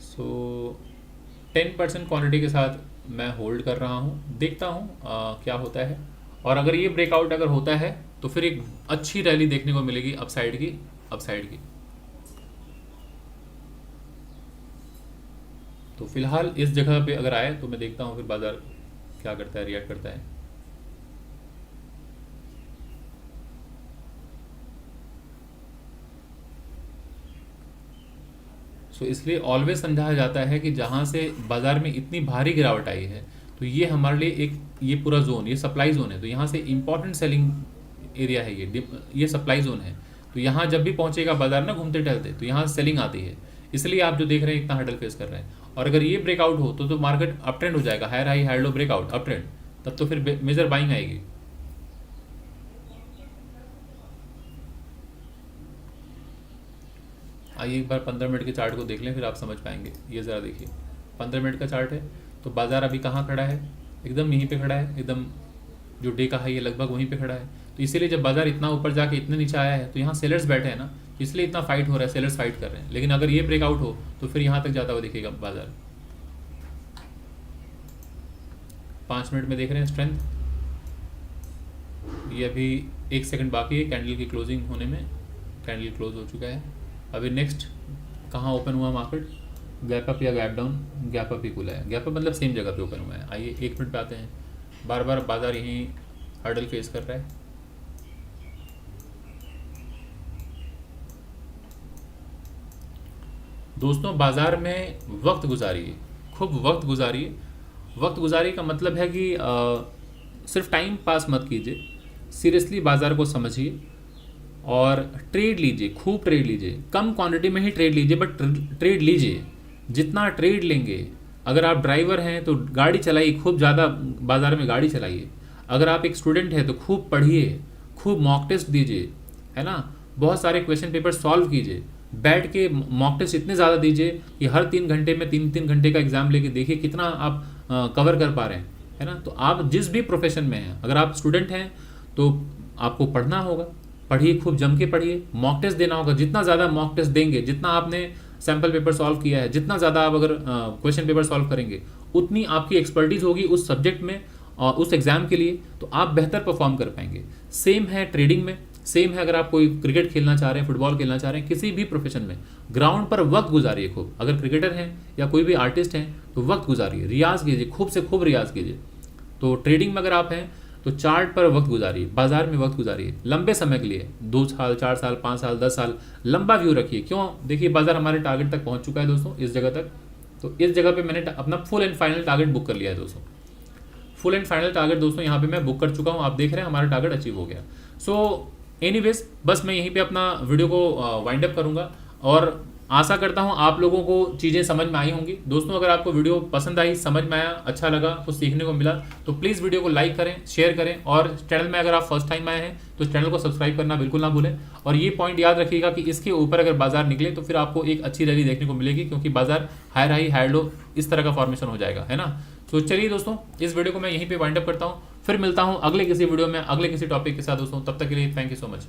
सो 10% क्वांटिटी के साथ मैं होल्ड कर रहा हूँ, देखता हूँ क्या होता है। और अगर ये ब्रेकआउट अगर होता है तो फिर एक अच्छी रैली देखने को मिलेगी अपसाइड की, अपसाइड की। तो फिलहाल इस जगह पे अगर आए तो मैं देखता हूँ फिर बाजार क्या करता है, रिएक्ट करता है। सो इसलिए ऑलवेज समझाया जाता है कि जहाँ से बाजार में इतनी भारी गिरावट आई है तो ये हमारे लिए एक, ये पूरा जोन, ये सप्लाई जोन है, तो यहाँ से इंपॉर्टेंट सेलिंग एरिया है, ये सप्लाई जोन है। तो यहाँ जब भी पहुँचेगा बाजार ना घूमते टहलते तो यहाँ सेलिंग आती है, इसलिए आप जो देख रहे हैं इतना हर्डल फेस कर रहे हैं। और अगर ये ब्रेकआउट हो तो मार्केट अप ट्रेंड हो जाएगा, higher high higher low breakout up trend, तब तो फिर मेजर बाइंग आएगी। आइए एक बार 15 मिनट के चार्ट को देख लें, फिर आप समझ पाएंगे। ये ज़रा देखिए 15 मिनट का चार्ट है, तो बाज़ार अभी कहाँ खड़ा है, एकदम यहीं पे खड़ा है, एकदम जो डे का हाई है लगभग वहीं पे खड़ा है। तो इसीलिए जब बाज़ार इतना ऊपर जाके इतने नीचे आया है तो यहाँ सेलर्स बैठे हैं ना, इसलिए इतना फाइट हो रहा है, सेलर्स फाइट कर रहे हैं। लेकिन अगर ये ब्रेकआउट हो तो फिर यहाँ तक जाता हुआ दिखेगा बाज़ार। 5 मिनट में देख रहे हैं स्ट्रेंथ, ये अभी 1 सेकंड बाकी है कैंडल की क्लोजिंग होने में, कैंडल क्लोज हो चुका है। अभी नेक्स्ट कहाँ ओपन हुआ मार्केट, गैप अप या गैप डाउन, गैप अप ही खुला है, गैप अप मतलब सेम जगह पे ओपन हुआ है। आइए 1 मिनट पे आते हैं, बार बार बाजार यहीं हर्डल फेस कर रहा है। दोस्तों बाजार में वक्त गुजारिए, खूब वक्त गुजारिए। वक्त गुजारी का मतलब है कि सिर्फ टाइम पास मत कीजिए, सीरियसली बाजार को समझिए और ट्रेड लीजिए, खूब ट्रेड लीजिए। कम क्वांटिटी में ही ट्रेड लीजिए, बट ट्रेड लीजिए। जितना ट्रेड लेंगे, अगर आप ड्राइवर हैं तो गाड़ी चलाइए, खूब ज़्यादा बाजार में गाड़ी चलाइए। अगर आप एक स्टूडेंट हैं तो खूब पढ़िए, खूब मॉक टेस्ट दीजिए, है ना, बहुत सारे क्वेश्चन पेपर सॉल्व कीजिए, बैठ के मॉक टेस्ट इतने ज़्यादा दीजिए कि हर 3 घंटे में 3-3 घंटे का एग्जाम लेके देखिए कितना आप कवर कर पा रहे हैं, है ना। तो आप जिस भी प्रोफेशन में हैं, अगर आप स्टूडेंट हैं तो आपको पढ़ना होगा, पढ़िए, खूब जम के पढ़िए, मॉक टेस्ट देना होगा। जितना ज़्यादा मॉक टेस्ट देंगे, जितना आपने सैम्पल पेपर सॉल्व किया है, जितना ज़्यादा आप अगर क्वेश्चन पेपर सॉल्व करेंगे, उतनी आपकी एक्सपर्टीज़ होगी उस सब्जेक्ट में और उस एग्ज़ाम के लिए, तो आप बेहतर परफॉर्म कर पाएंगे। सेम है ट्रेडिंग में, सेम है अगर आप कोई क्रिकेट खेलना चाह रहे हैं, फुटबॉल खेलना चाह रहे हैं, किसी भी प्रोफेशन में ग्राउंड पर वक्त गुजारिए खूब। अगर क्रिकेटर हैं या कोई भी आर्टिस्ट हैं तो वक्त गुजारिए, रियाज कीजिए, खूब से खूब रियाज कीजिए। तो ट्रेडिंग में अगर आप हैं तो चार्ट पर वक्त गुजारिए, बाजार में वक्त गुजारिए, लंबे समय के लिए, 2 साल 4 साल 5 साल 10 साल, लंबा व्यू रखिए। क्यों? देखिए बाजार हमारे टारगेट तक पहुंच चुका है दोस्तों, इस जगह तक। तो इस जगह पे मैंने अपना full and final target book कर लिया है दोस्तों। फुल एंड फाइनल टारगेट दोस्तों यहाँ पे मैं बुक कर चुका हूँ, आप देख रहे हैं हमारा टारगेट अचीव हो गया। सो एनीवेज, बस मैं यहीं पे अपना वीडियो को वाइंड अप करूँगा और आशा करता हूँ आप लोगों को चीज़ें समझ में आई होंगी। दोस्तों अगर आपको वीडियो पसंद आई, समझ में आया, अच्छा लगा, कुछ सीखने को मिला, तो प्लीज़ वीडियो को लाइक करें, शेयर करें, और चैनल में अगर आप फर्स्ट टाइम आए हैं तो चैनल को सब्सक्राइब करना बिल्कुल ना भूलें। और ये पॉइंट याद रखिएगा कि इसके ऊपर अगर बाजार निकले तो फिर आपको एक अच्छी रैली देखने को मिलेगी, क्योंकि बाजार हायर हाई हायर लो इस तरह का फॉर्मेशन हो जाएगा, है ना। तो चलिए दोस्तों, इस वीडियो को मैं यहीं पे वाइंड अप करता हूँ, फिर मिलता हूँ अगले किसी वीडियो में अगले किसी टॉपिक के साथ दोस्तों। तब तक के लिए थैंक यू सो मच।